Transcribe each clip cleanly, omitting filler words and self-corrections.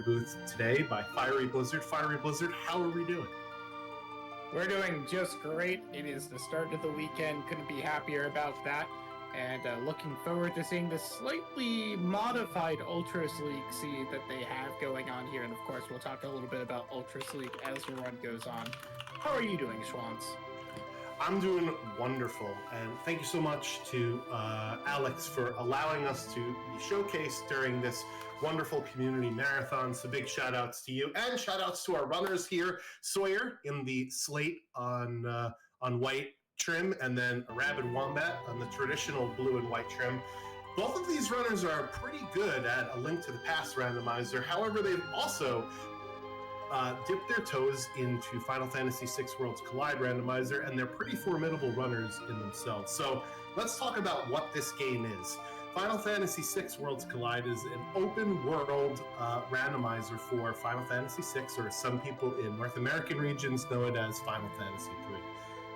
booth today by Fiery Blizzard. Fiery Blizzard, how are we doing? We're doing just great. It is the start of the weekend. Couldn't be happier about that. And looking forward to seeing the slightly modified Ultras League seed that they have going on here. And of course, we'll talk a little bit about Ultras League as the run goes on. How are you doing, Schwantz? I'm doing wonderful, and thank you so much to Alex for allowing us to be showcased during this wonderful community marathon. So big shout outs to you, and shout outs to our runners here, Soyhr in the slate on white trim, and then ARabidWombat on the traditional blue and white trim. Both of these runners are pretty good at a link to the past randomizer. However, they've also dipped their toes into Final Fantasy VI Worlds Collide randomizer, and they're pretty formidable runners in themselves. So let's talk about what this game is. Final Fantasy VI Worlds Collide is an open world randomizer for Final Fantasy VI, or some people in North American regions know it as Final Fantasy III.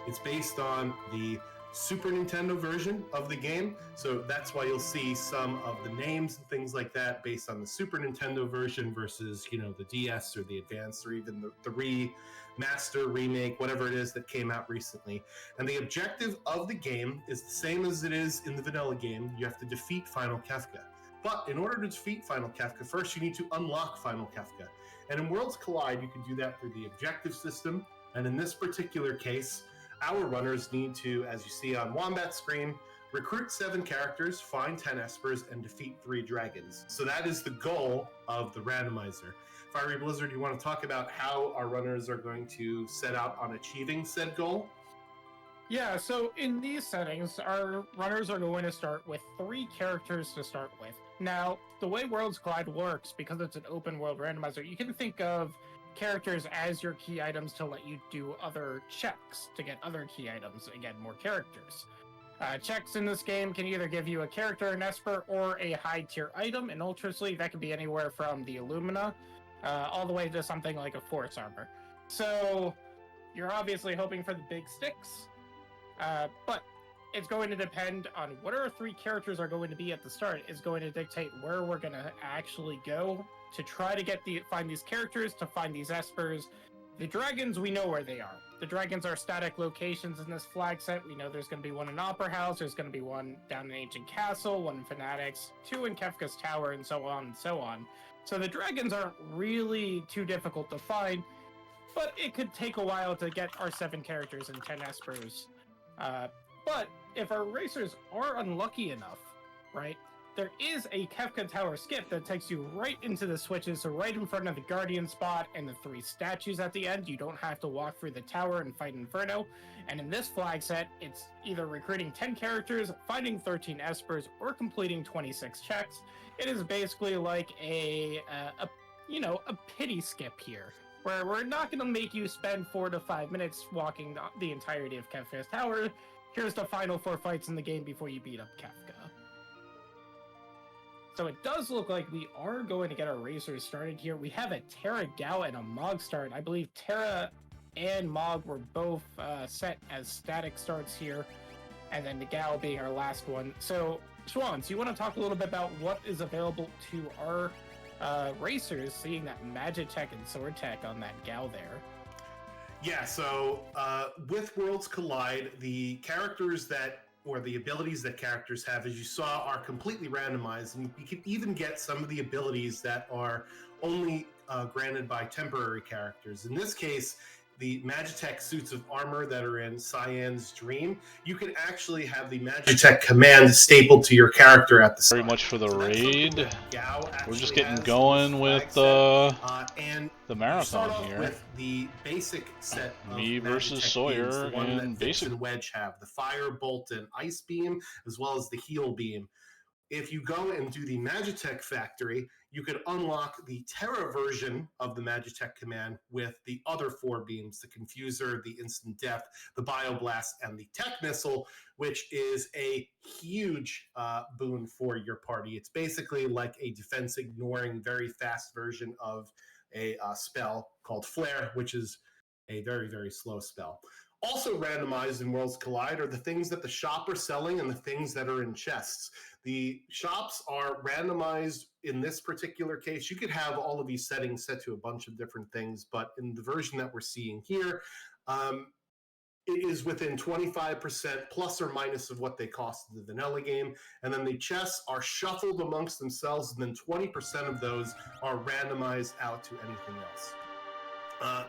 It's based on the Super Nintendo version of the game, so that's why you'll see some of the names and things like that based on the Super Nintendo version versus, you know, the DS or the Advance, or even the remaster, remake, whatever it is that came out recently. And the objective of the game is the same as it is in the vanilla game. You have to defeat Final Kefka. But in order to defeat Final Kefka, first you need to unlock Final Kefka. And in Worlds Collide, you can do that through the objective system. And in this particular case, our runners need to, as you see on Wombat's screen, recruit 7 characters, find 10 espers, and defeat 3 dragons. So that is the goal of the randomizer. Fiery Blizzard, you want to talk about how our runners are going to set out on achieving said goal? Yeah, so in these settings, our runners are going to start with 3 characters to start with. Now, the way Worlds Collide works, because it's an open world randomizer, you can think of characters as your key items to let you do other checks to get other key items, again, more characters. Checks in this game can either give you a character, an esper, or a high tier item. In Ultras League, that can be anywhere from the Illumina all the way to something like a Force Armor. So you're obviously hoping for the big sticks, but it's going to depend on what our 3 characters are going to be at the start is going to dictate where we're going to actually go to try to find these characters, to find these espers. The dragons, we know where they are. The dragons are static locations in this flag set. We know there's going to be one in Opera House, there's going to be one down in Ancient Castle, one in Fanatics, 2 in Kefka's Tower, and so on and so on. So the dragons aren't really too difficult to find, but it could take a while to get our 7 characters and 10 espers. But if our racers are unlucky enough, right, there is a Kefka Tower skip that takes you right into the switches, so right in front of the Guardian spot and the 3 statues at the end. You don't have to walk through the tower and fight Inferno. And in this flag set, it's either recruiting 10 characters, finding 13 espers, or completing 26 checks. It is basically like a pity skip here, where we're not going to make you spend 4 to 5 minutes walking the entirety of Kefka's Tower. Here's the final 4 fights in the game before you beat up Kefka. So it does look like we are going to get our racers started here. We have a Terra, Gao, and a Mog start. I believe Terra and Mog were both set as static starts here, and then the Gao being our last one. So, Schwantz, you want to talk a little bit about what is available to our racers, seeing that Magitech and Sword Tech on that Gao there? Yeah, so with Worlds Collide, the characters or the abilities that characters have, as you saw, are completely randomized, and you can even get some of the abilities that are only granted by temporary characters. In this case, the Magitech suits of armor that are in Cyan's Dream, you can actually have the Magitech command stapled to your character at the start. Very much for the raid. We're just getting going with the marathon here. With the basic set of me versus Magitech Soyhr, beams, the one and that Vix basic and Wedge have, the Fire, Bolt, and Ice Beam, as well as the Heal Beam. If you go and do the Magitech factory, you could unlock the Terra version of the Magitech command with the other 4 beams, the Confuser, the Instant Death, the Bioblast, and the Tech Missile, which is a huge boon for your party. It's basically like a defense-ignoring, very fast version of a spell called Flare, which is a very, very slow spell. Also randomized in Worlds Collide are the things that the shop are selling and the things that are in chests. The shops are randomized in this particular case. You could have all of these settings set to a bunch of different things, but in the version that we're seeing here, it is within 25% plus or minus of what they cost in the vanilla game. And then the chests are shuffled amongst themselves, and then 20% of those are randomized out to anything else.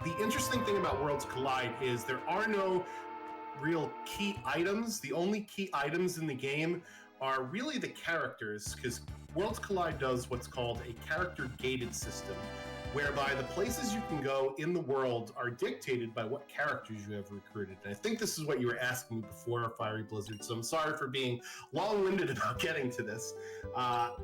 The interesting thing about Worlds Collide is there are no real key items. The only key items in the game are really the characters, because Worlds Collide does what's called a character-gated system, whereby the places you can go in the world are dictated by what characters you have recruited. And I think this is what you were asking me before, Fiery Blizzard, so I'm sorry for being long-winded about getting to this.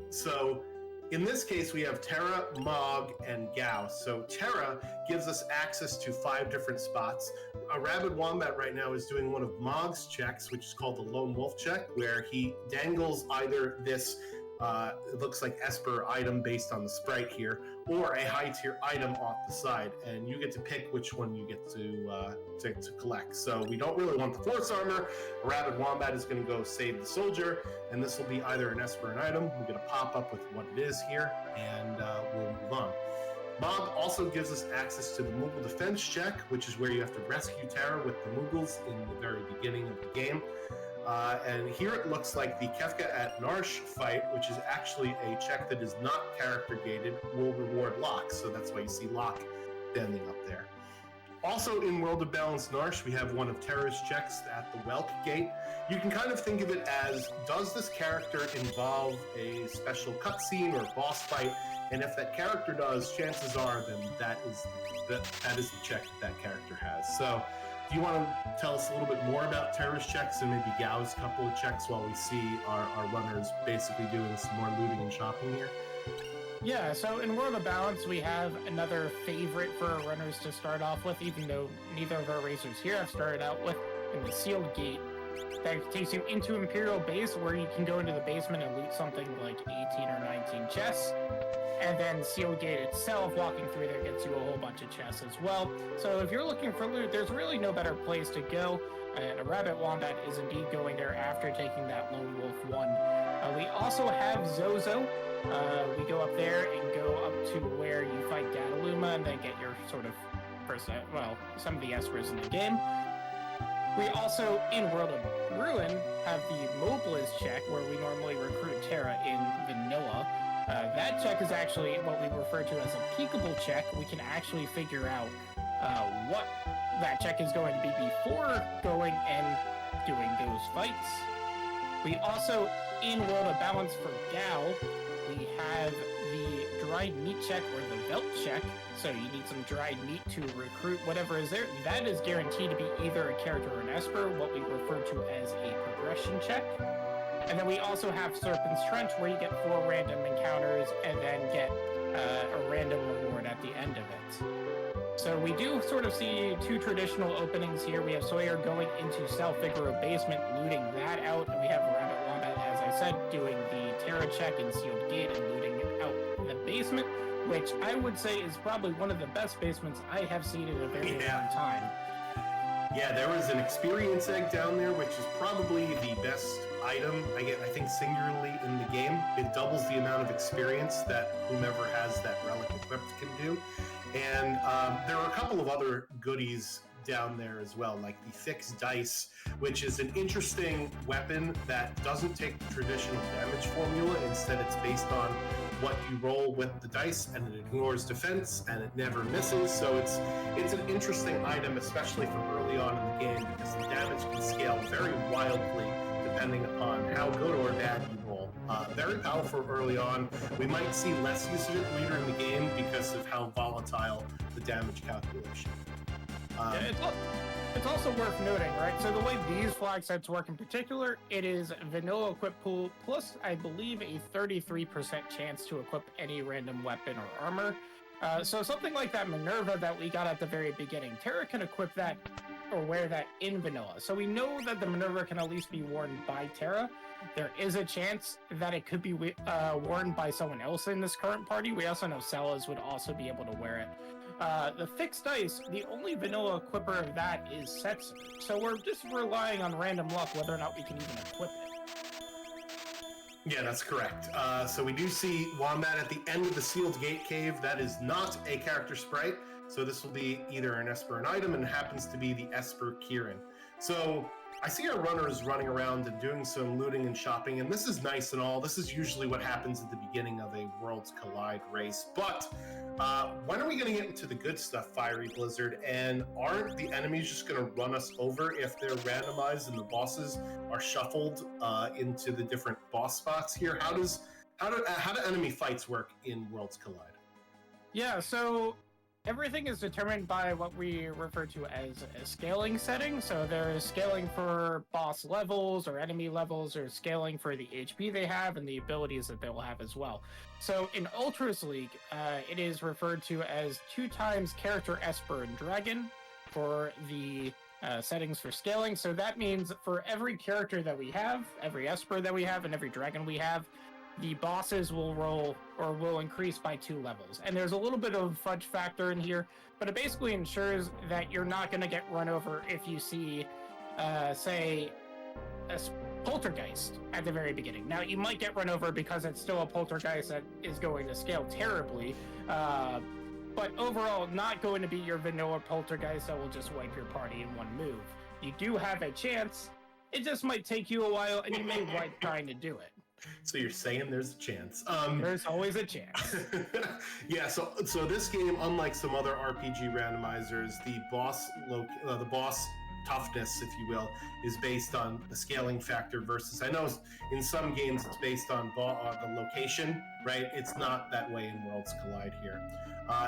So in this case, we have Terra, Mog, and Gao. So Terra gives us access to 5 different spots. ARabidWombat right now is doing one of Mog's checks, which is called the Lone Wolf check, where he dangles either this it looks like Esper item based on the sprite here, or a high tier item off the side, and you get to pick which one you get to collect. So we don't really want the Force Armor. ARabidWombat is going to go save the soldier, and this will be either an Esper or an item. We're going to pop up with what it is here, and we'll move on. Mob also gives us access to the Moogle defense check, which is where you have to rescue Terra with the Moogles in the very beginning of the game. And here it looks like the Kefka at Narsh fight, which is actually a check that is not character gated, will reward Locke. So that's why you see Locke standing up there. Also in World of Balance Narsh, we have one of Terra's checks at the Welk Gate. You can kind of think of it as, does this character involve a special cutscene or boss fight? And if that character does, chances are then that is the check that character has. So do you want to tell us a little bit more about Terra's checks and maybe Gao's couple of checks while we see our runners basically doing some more looting and shopping here? Yeah, so in World of Balance, we have another favorite for our runners to start off with, even though neither of our racers here have started out with, in the Sealed Gate. That takes you into Imperial Base, where you can go into the basement and loot something like 18 or 19 chests. And then Sealed Gate itself, walking through there, gets you a whole bunch of chests as well. So if you're looking for loot, there's really no better place to go. And ARabidWombat is indeed going there after taking that Lone Wolf 1. We also have Zozo. We go up there and go up to where you fight Dataluma and then get your sort of some of the Espers in the game. We also, in World of Ruin, have the Mobliz check, where we normally recruit Terra in vanilla. That check is actually what we refer to as a peekable check. We can actually figure out what that check is going to be before going and doing those fights. We also, in World of Balance for Gao, we have the dried meat check or the Velt check. So you need some dried meat to recruit whatever is there. That is guaranteed to be either a character or an Esper, what we refer to as a progression check. And then we also have Serpent's Trench, where you get 4 random encounters and then get a random reward at the end of it. So we do sort of see 2 traditional openings here. We have Soyhr going into South Figaro Basement, looting that out, and we have ARabidWombat, as I said, doing the Terra check in Sealed Gate and looting out the basement, which I would say is probably one of the best basements I have seen in a very long time. Yeah, there was an experience egg down there, which is probably the best item, I think singularly in the game. It doubles the amount of experience that whomever has that relic equipped can do. And there are a couple of other goodies down there as well, like the fixed dice, which is an interesting weapon that doesn't take the traditional damage formula. Instead, it's based on what you roll with the dice, and it ignores defense, and it never misses. So it's an interesting item, especially for early on in the game, because the damage can scale very wildly depending upon how good or bad you roll. Very powerful early on. We might see less use of it later in the game because of how volatile the damage calculation. It's also worth noting, right? So the way these flag sets work in particular, it is vanilla equip pool plus, I believe, a 33% chance to equip any random weapon or armor. So something like that Minerva that we got at the very beginning, Terra can equip that or wear that in vanilla. So we know that the maneuver can at least be worn by Terra. There is a chance that it could be worn by someone else in this current party. We also know Sellers would also be able to wear it. The fixed dice, the only vanilla equipper of that is Setzer. So we're just relying on random luck whether or not we can even equip it. Yeah, that's correct. So we do see Wombat at the end of the sealed gate cave. That is not a character sprite. So this will be either an Esper an item, and happens to be the Esper Kieran. So I see our runners running around and doing some looting and shopping, and this is nice and all. This is usually what happens at the beginning of a Worlds Collide race. But when are we going to get into the good stuff, Fiery Blizzard? And aren't the enemies just going to run us over if they're randomized and the bosses are shuffled into the different boss spots here? How do enemy fights work in Worlds Collide? Yeah, so everything is determined by what we refer to as a scaling setting. So there's scaling for boss levels or enemy levels, or scaling for the HP they have and the abilities that they will have as well. So in Ultras League, it is referred to as 2x character Esper and Dragon for the settings for scaling. So that means for every character that we have, every Esper that we have, and every Dragon we have, the bosses will roll or will increase by 2 levels. And there's a little bit of fudge factor in here, but it basically ensures that you're not going to get run over if you see, say, a poltergeist at the very beginning. Now, you might get run over because it's still a poltergeist that is going to scale terribly, but overall, not going to be your vanilla poltergeist that will just wipe your party in one move. You do have a chance. It just might take you a while, and you may wipe trying to do it. So you're saying there's a chance. There's always a chance. Yeah, so this game, unlike some other RPG randomizers, the boss toughness, if you will, is based on the scaling factor versus, I know in some games it's based on the location, right? It's not that way in Worlds Collide here.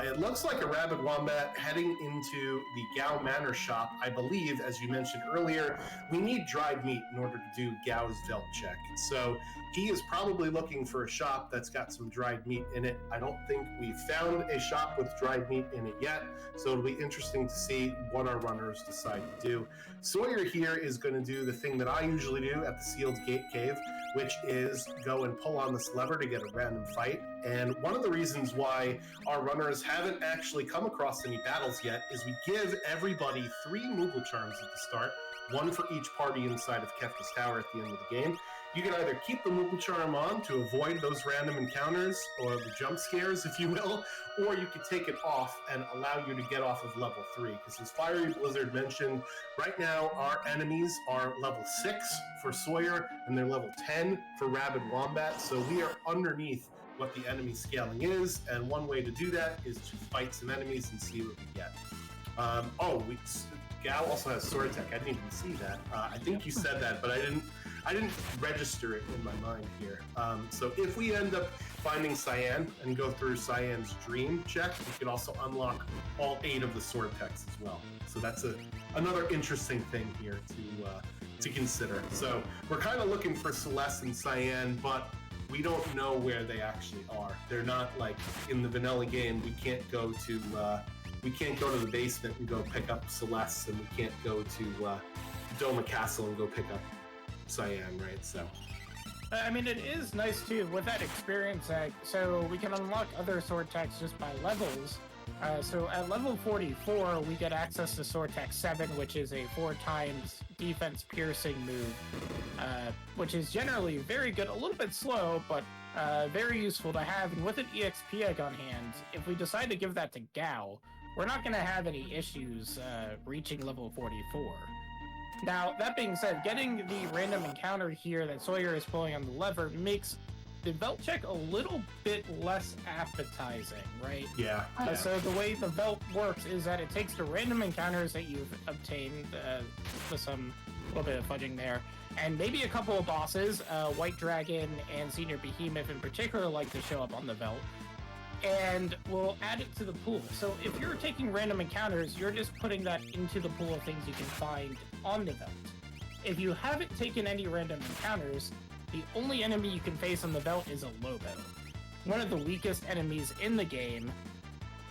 It looks like ARabidWombat heading into the Gao Manor shop. I believe, as you mentioned earlier, we need dried meat in order to do Gao's Velt check. So he is probably looking for a shop that's got some dried meat in it. I don't think we've found a shop with dried meat in it yet, so it'll be interesting to see what our runners decide to do. Soyhr here is going to do the thing that I usually do at the sealed gate cave, which is go and pull on this lever to get a random fight. And one of the reasons why our runners haven't actually come across any battles yet is we give everybody 3 Moogle Charms at the start, 1 for each party inside of Kefka's Tower at the end of the game. You can either keep the Moogle Charm on to avoid those random encounters, or the jump scares, if you will, or you could take it off and allow you to get off of level 3. Because as Fiery Blizzard mentioned, right now our enemies are level 6 for Soyhr, and they're level 10 for ARabidWombat, so we are underneath what the enemy scaling is, and one way to do that is to fight some enemies and see what we get. Gao also has sword attack. I didn't even see that. I think you said that, but I didn't register it in my mind here. So if we end up finding Cyan and go through Cyan's dream check, we could also unlock all 8 of the sword attacks as well. So that's another interesting thing here to consider. So we're kind of looking for Celeste and Cyan, but we don't know where they actually are. They're not like in the vanilla game. We can't go to the basement and go pick up Celeste, and we can't go to Doma Castle and go pick up Cyan, right? So I mean, it is nice too with that experience tag. So we can unlock other sword tags just by levels. So at level 44, we get access to sword tag 7, which is a 4x defense piercing move, which is generally very good. A little bit slow, but very useful to have. And with an EXP egg on hand, if we decide to give that to Gao, we're not going to have any issues reaching level 44. Now, that being said, getting the random encounter here that Soyhr is pulling on the lever makes the Velt check a little bit less appetizing, right? Yeah. So the way the Velt works is that it takes the random encounters that you've obtained, with some little bit of fudging there, and maybe a couple of bosses, White Dragon and Senior Behemoth in particular like to show up on the Velt, and we'll add it to the pool. So if you're taking random encounters, you're just putting that into the pool of things you can find on the Velt. If you haven't taken any random encounters, the only enemy you can face on the Velt is a Lobo, one of the weakest enemies in the game,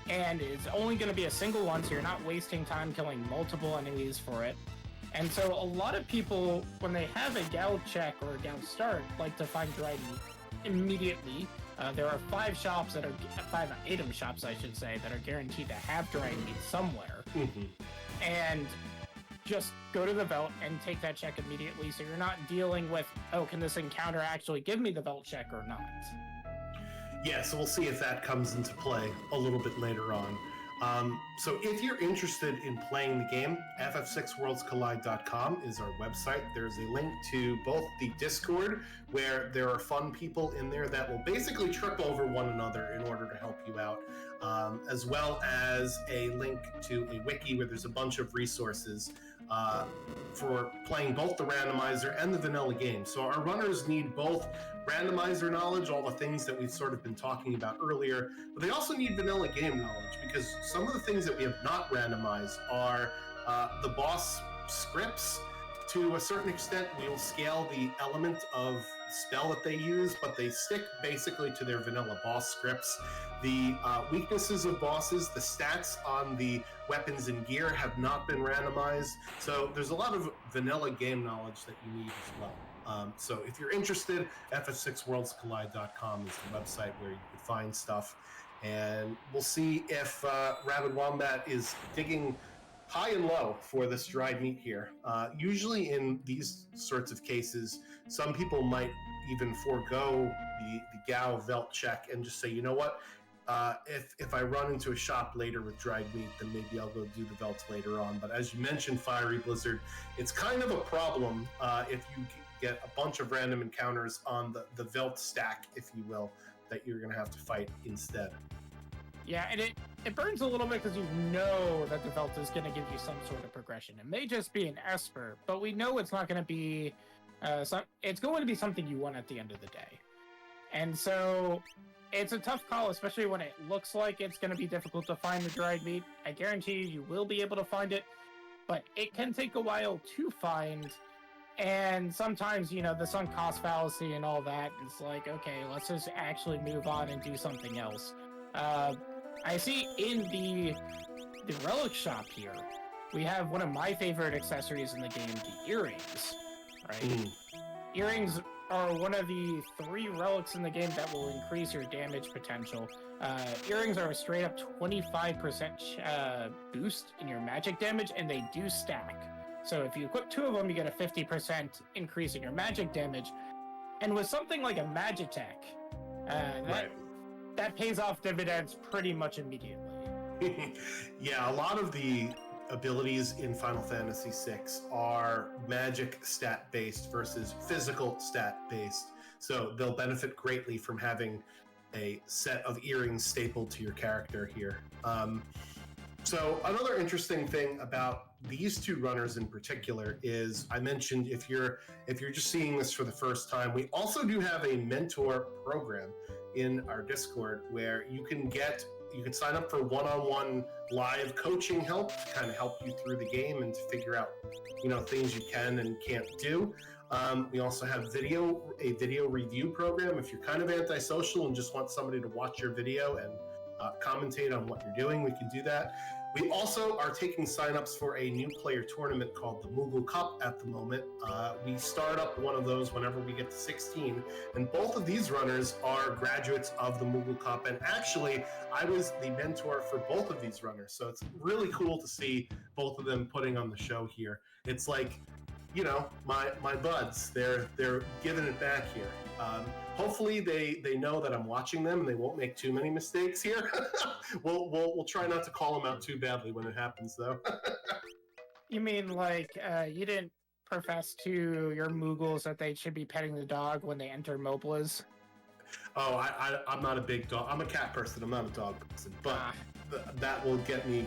and it's only going to be a single one, so you're not wasting time killing multiple enemies for it. And so a lot of people, when they have a gal check or a gal start, like to find dried meat immediately. There are 5 shops that are 5 item shops, I should say, that are guaranteed to have dried meat somewhere. And just go to the Velt and take that check immediately, so you're not dealing with, oh, can this encounter actually give me the Velt check or not? Yeah, so we'll see if that comes into play a little bit later on. So if you're interested in playing the game, ff6worldscollide.com is our website. There's a link to both the Discord, where there are fun people in there that will basically trip over one another in order to help you out, as well as a link to a wiki where there's a bunch of resources for playing both the randomizer and the vanilla game. So our runners need both randomizer knowledge, all the things that we've sort of been talking about earlier, but they also need vanilla game knowledge, because some of the things that we have not randomized are the boss scripts. To a certain extent, we'll scale the element of spell that they use, but they stick basically to their vanilla boss scripts. The weaknesses of bosses, the stats on the weapons and gear have not been randomized, so there's a lot of vanilla game knowledge that you need as well. So if you're interested, ff6worldscollide.com is the website where you can find stuff, and we'll see if ARabidWombat is digging high and low for this dried meat here. Usually in these sorts of cases, some people might even forego the Gao Velt check and just say, you know what, if I run into a shop later with dried meat, then maybe I'll go do the Velt later on. But as you mentioned, Fiery Blizzard, it's kind of a problem if you get a bunch of random encounters on the Velt stack, if you will, that you're going to have to fight instead. Yeah, and it burns a little bit because you know that the Velt is going to give you some sort of progression. It may just be an Esper, but we know it's not going to be it's going to be something you want at the end of the day. And so it's a tough call, especially when it looks like it's going to be difficult to find the dried meat. I guarantee you will be able to find it, but it can take a while to find. And sometimes, you know, the sunk cost fallacy and all that, it's like, okay, let's just actually move on and do something else. I see in the relic shop here, we have one of my favorite accessories in the game, the earrings, right? Earrings are one of the 3 relics in the game that will increase your damage potential. Earrings are a straight up 25% boost in your magic damage, and they do stack. So if you equip 2 of them, you get a 50% increase in your magic damage. And with something like a Magitech, that pays off dividends pretty much immediately. Yeah, a lot of the abilities in Final Fantasy VI are magic stat-based versus physical stat-based. So they'll benefit greatly from having a set of earrings stapled to your character here. So another interesting thing about these 2 runners in particular is, I mentioned if you're just seeing this for the first time, we also do have a mentor program in our Discord where you can sign up for one-on-one live coaching help to kind of help you through the game and to figure out, you know, things you can and can't do. We also have a video review program. If you're kind of antisocial and just want somebody to watch your video and commentate on what you're doing, we can do that. We also are taking signups for a new player tournament called the Moogle Cup at the moment. We start up one of those whenever we get to 16, and both of these runners are graduates of the Moogle Cup, and actually, I was the mentor for both of these runners, so it's really cool to see both of them putting on the show here. It's like, you know, my buds, they're giving it back here. Hopefully they know that I'm watching them and they won't make too many mistakes here. We'll try not to call them out too badly when it happens, though. You mean like you didn't profess to your Moogles that they should be petting the dog when they enter Moblas? Oh, I'm not a big dog. I'm a cat person. I'm not a dog person. But that will get me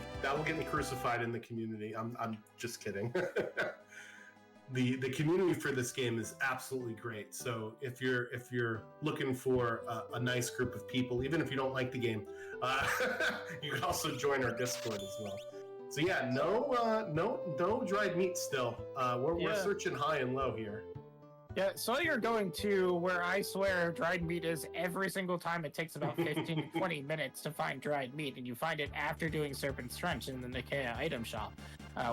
crucified in the community. I'm just kidding. The community for this game is absolutely great. So if you're looking for a nice group of people, even if you don't like the game, you can also join our Discord as well. So yeah, no dried meat still. We're searching high and low here. Yeah, Soyhr going to where I swear dried meat is every single time. It takes about 15 to 20 minutes to find dried meat, and you find it after doing Serpent's Trench in the Nikkei item shop.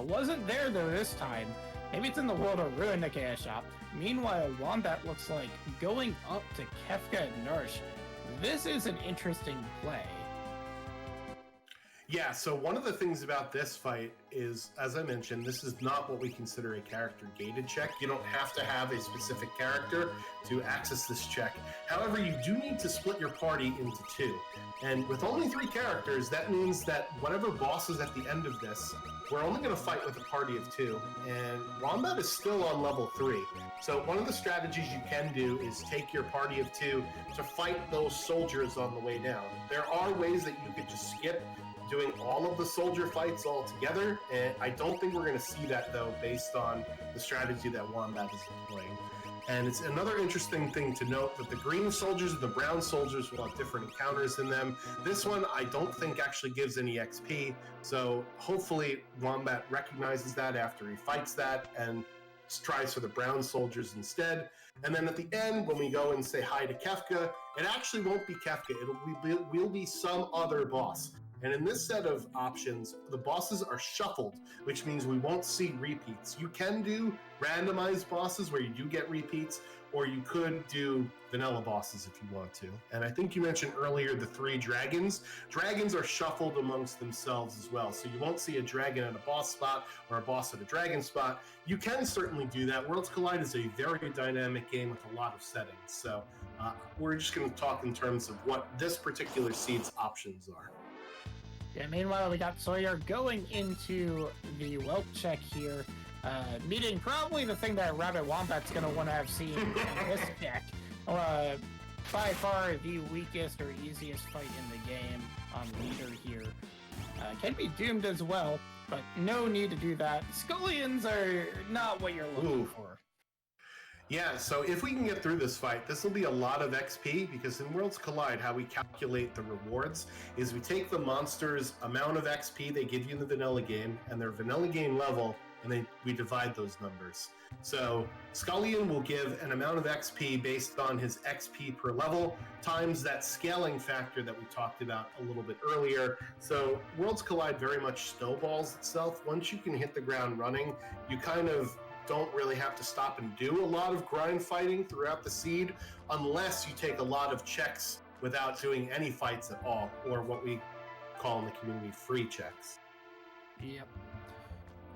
Wasn't there though this time. Maybe it's in the World of Ruin Nikkei shop. Meanwhile, Wombat looks like going up to Kefka and Nourish. This is an interesting play. Yeah, so one of the things about this fight is, as I mentioned, this is not what we consider a character gated check. You don't have to have a specific character to access this check. However, you do need to split your party into two. And with only 3 characters, that means that whatever boss is at the end of this, we're only going to fight with a party of 2. And Wombat is still on level 3. So one of the strategies you can do is take your party of 2 to fight those soldiers on the way down. There are ways that you could just skip doing all of the soldier fights all together, and I don't think we're going to see that though based on the strategy that Wombat is employing. And it's another interesting thing to note that the green soldiers and the brown soldiers will have different encounters in them. This one I don't think actually gives any XP, so hopefully Wombat recognizes that after he fights that and tries for the brown soldiers instead. And then at the end, when we go and say hi to Kefka, it actually won't be Kefka, will be some other boss. And in this set of options, the bosses are shuffled, which means we won't see repeats. You can do randomized bosses where you do get repeats, or you could do vanilla bosses if you want to. And I think you mentioned earlier the 3 dragons. Dragons are shuffled amongst themselves as well. So you won't see a dragon at a boss spot or a boss at a dragon spot. You can certainly do that. Worlds Collide is a very dynamic game with a lot of settings. So we're just going to talk in terms of what this particular seed's options are. Yeah, meanwhile, we got Soyhr going into the Whelp check here, meeting probably the thing that ARabidWombat's going to want to have seen in this deck. By far the weakest or easiest fight in the game on leader here. Can be doomed as well, but no need to do that. Scullions are not what you're looking for. Yeah, so if we can get through this fight, this will be a lot of XP, because in Worlds Collide, how we calculate the rewards is we take the monster's amount of XP they give you in the vanilla game and their vanilla game level, and we divide those numbers. So Scullion will give an amount of XP based on his XP per level times that scaling factor that we talked about a little bit earlier. So Worlds Collide very much snowballs itself. Once you can hit the ground running, you kind of don't really have to stop and do a lot of grind fighting throughout the seed, unless you take a lot of checks without doing any fights at all, or what we call in the community free checks. Yep.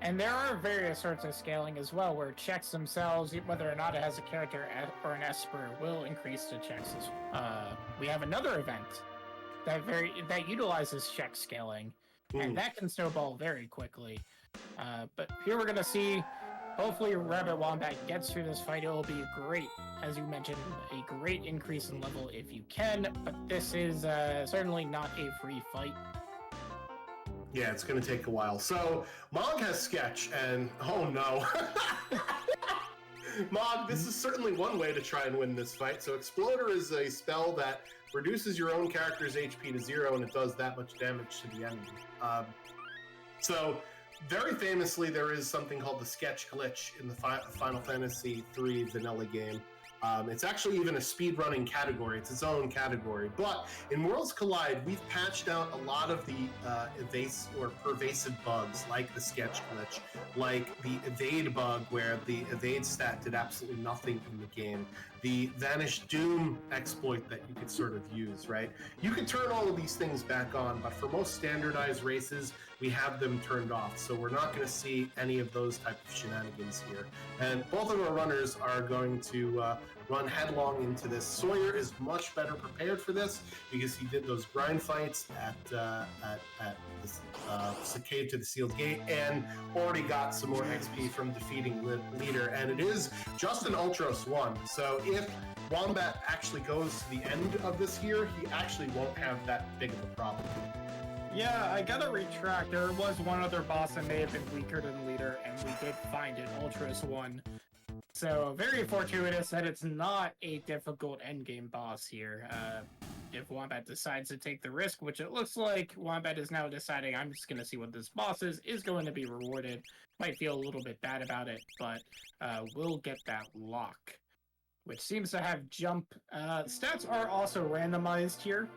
And there are various sorts of scaling as well, where checks themselves, whether or not it has a character or an Esper, will increase the checks. We have another event that utilizes check scaling, and that can snowball very quickly. But here we're going to see, hopefully ARabidWombat gets through this fight. It will be great, as you mentioned, a great increase in level if you can, but this is certainly not a free fight. Yeah, it's going to take a while. So, Mog has Sketch, and oh no. Mog, this is certainly one way to try and win this fight. So Exploder is a spell that reduces your own character's HP to 0, and it does that much damage to the enemy. So, very famously, there is something called the Sketch glitch in the Final Fantasy III vanilla game. It's actually even a speedrunning category. It's its own category. But in Worlds Collide, we've patched out a lot of the pervasive bugs, like the Sketch glitch, like the Evade bug, where the Evade stat did absolutely nothing in the game, the Vanished Doom exploit that you could sort of use, right? You could turn all of these things back on, but for most standardized races, we have them turned off. So we're not going to see any of those type of shenanigans here. And both of our runners are going to run headlong into this. Soyhr is much better prepared for this because he did those grind fights at the Cave to the Sealed Gate and already got some more XP from defeating Leader. And it is just an Ultros 1. So if Wombat actually goes to the end of this here, he actually won't have that big of a problem. Yeah, I gotta retract. There was one other boss that may have been weaker than Leader, and we did find it, Ultros 1. So, very fortuitous that it's not a difficult endgame boss here. If Wombat decides to take the risk, which it looks like Wombat is now deciding, I'm just going to see what this boss is going to be rewarded. Might feel a little bit bad about it, but we'll get that lock. which seems to have jump. Stats are also randomized here,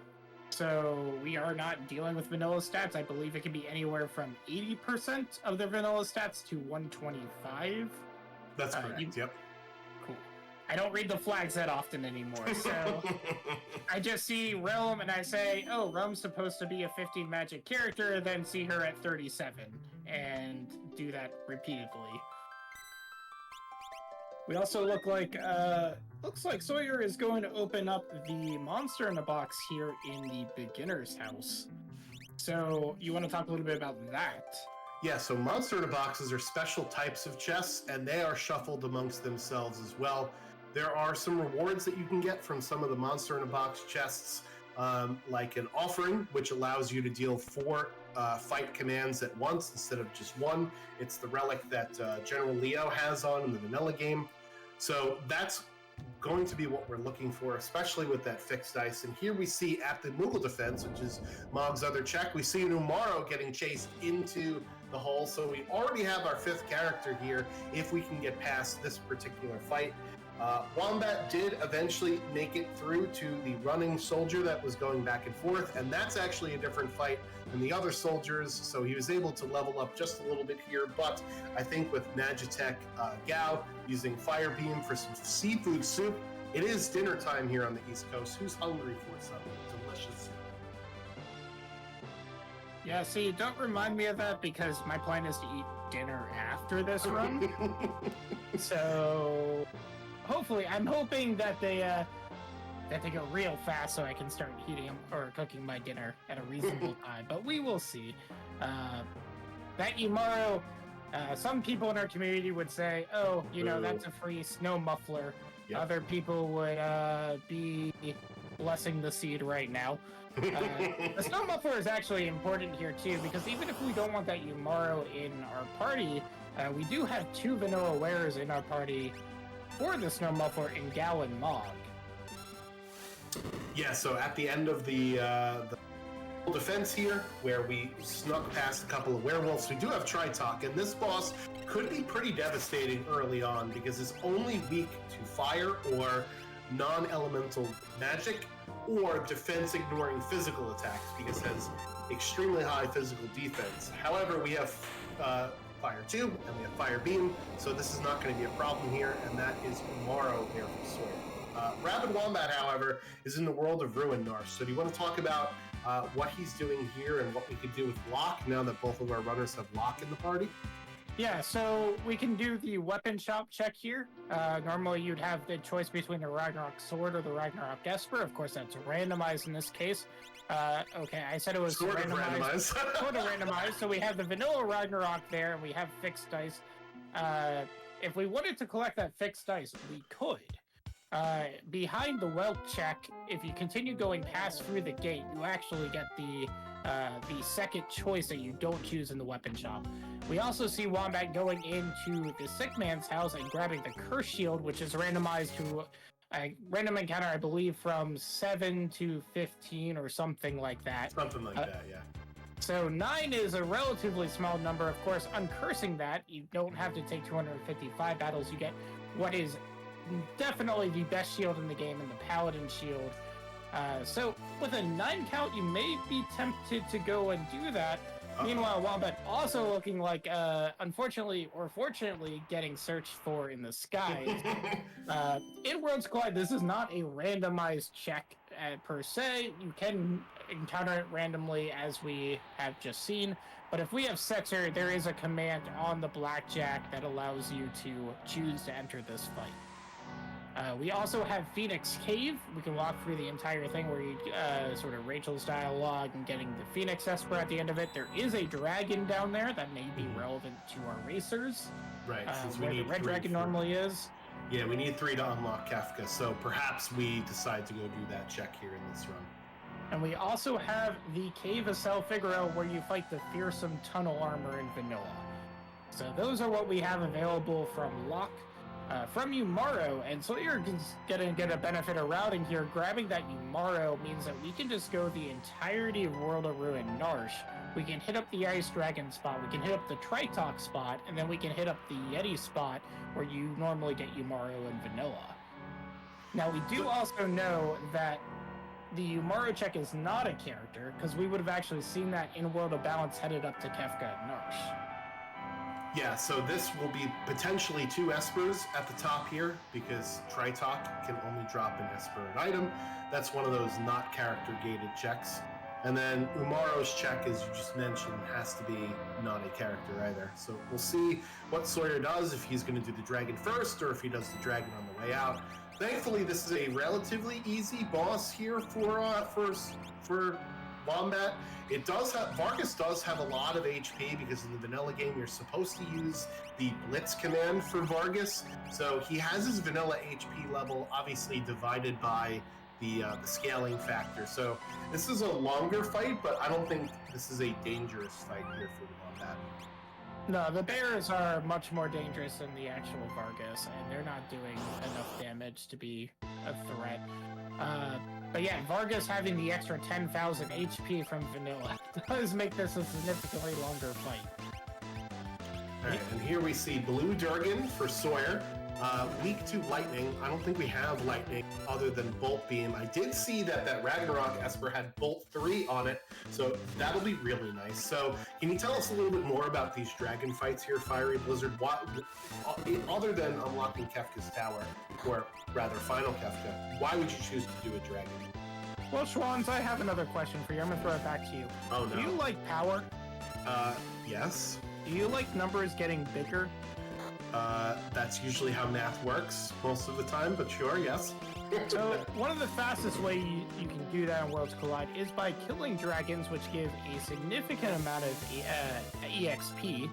so we are not dealing with vanilla stats. I believe it can be anywhere from 80% of the vanilla stats to 125. That's correct, yep. Cool. I don't read the flags that often anymore, so I just see Realm and I say, oh, Realm's supposed to be a 15 magic character, then see her at 37, and do that repeatedly. We also looks like Soyhr is going to open up the monster in the box here in the beginner's house. So you want to talk a little bit about that? Yeah, so monster in a boxes are special types of chests, and they are shuffled amongst themselves as well. There are some rewards that you can get from some of the monster in a box chests, like an offering, which allows you to deal 4 fight commands at once instead of just 1. It's the relic that General Leo has on in the vanilla game. So that's going to be what we're looking for, especially with that fixed dice. And here we see at the Moogle defense, which is Mog's other check, we see an Umaro getting chased into the hole. So we already have our 5th character here if we can get past this particular fight. Wombat did eventually make it through to the running soldier that was going back and forth, and that's actually a different fight than the other soldiers, so he was able to level up just a little bit here. But I think with Magitech Gao using Fire Beam for some seafood soup, it is dinner time here on the East Coast. Who's hungry for some delicious soup? Yeah, see, don't remind me of that because my plan is to eat dinner after this run. So hopefully, I'm hoping that they go real fast so I can start heating or cooking my dinner at a reasonable time. But we will see. That Umaro, some people in our community would say, "Oh, you know, that's a free snow muffler." Yep. Other people would be blessing the seed right now. The snow muffler is actually important here too, because even if we don't want that Umaro in our party, we do have 2 vanilla wares in our party for the snow muffler in Gao and Mog. Yeah, so at the end of the defense here, where we snuck past a couple of werewolves, we do have Tritalk, and this boss could be pretty devastating early on because it's only weak to fire or non-elemental magic or defense ignoring physical attacks because it has extremely high physical defense. However, we have Fire 2 and we have Fire Beam, so this is not going to be a problem here, and that is Umaro there for Soyhr. ARabidWombat, however, is in the world of Ruin Narsh. So do you want to talk about what he's doing here and what we could do with Locke now that both of our runners have Locke in the party? Yeah, so we can do the weapon shop check here. Normally you'd have the choice between the Ragnarok Sword or the Ragnarok Esper. Of course, that's randomized in this case. Okay, I said it was sort randomized. Sort of randomized. So we have the vanilla Ragnarok there, and we have fixed dice. If we wanted to collect that fixed dice, we could. Behind the wealth check, if you continue going past through the gate, you actually get the second choice that you don't choose in the weapon shop. We also see Wombat going into the sick man's house and grabbing the curse shield, which is randomized to a random encounter, I believe, from 7 to 15 or something like that. Something like that, yeah. So 9 is a relatively small number. Of course, uncursing that, you don't have to take 255 battles. You get what is definitely the best shield in the game, in the Paladin shield. So with a 9 count, you may be tempted to go and do that. Meanwhile, Wombat also looking like, unfortunately or fortunately, getting searched for in the skies. In Worlds Collide, this is not a randomized check per se. You can encounter it randomly, as we have just seen. But if we have Setzer, there is a command on the blackjack that allows you to choose to enter this fight. We also have Phoenix Cave. We can walk through the entire thing where you sort of Rachel's dialogue and getting the Phoenix Esper at the end of it. There is a dragon down there that may be relevant to our racers. Right, since where we need the red dragon normally is. Yeah, we need 3 to unlock Kafka, so perhaps we decide to go do that check here in this run. And we also have the Cave of Sal Figaro, where you fight the fearsome tunnel armor in vanilla. So those are what we have available from Locke. From Umaro, and Soyhr is gonna get a benefit of routing here. Grabbing that Umaro means that we can just go the entirety of World of Ruin Narsh. We can hit up the Ice Dragon spot, we can hit up the Tritalk spot, and then we can hit up the Yeti spot where you normally get Umaro and vanilla. Now, we do also know that the Umaro check is not a character, because we would have actually seen that in World of Balance headed up to Kefka and Narsh. Yeah, so this will be potentially 2 Espers at the top here, because Tritalk can only drop an Esper an item. That's one of those not character-gated checks. And then Umaro's check, as you just mentioned, has to be not a character either. So we'll see what Soyhr does, if he's going to do the dragon first, or if he does the dragon on the way out. Thankfully, this is a relatively easy boss here for Wombat. It does have, Vargas does have a lot of HP, because in the vanilla game you're supposed to use the Blitz command for Vargas. So he has his vanilla HP level obviously divided by the scaling factor. So this is a longer fight, but I don't think this is a dangerous fight here for Wombat. No, the bears are much more dangerous than the actual Vargas, and they're not doing enough damage to be a threat. But yeah, Vargas having the extra 10,000 HP from vanilla does make this a significantly longer fight. Alright, and here we see Blue Durgan for Soyhr. Weak to lightning. I don't think we have lightning other than Bolt Beam. I did see that Ragnarok Esper had Bolt 3 on it, so that'll be really nice. So can you tell us a little bit more about these dragon fights here, Fiery Blizzard? What, other than unlocking Kefka's tower, or rather Final Kefka, why would you choose to do a dragon? Well, Schwans, I have another question for you. I'm going to throw it back to you. Oh, no. Do you like power? Yes. Do you like numbers getting bigger? That's usually how math works most of the time, but sure, yes. So, one of the fastest ways you can do that in Worlds Collide is by killing dragons, which give a significant amount of EXP.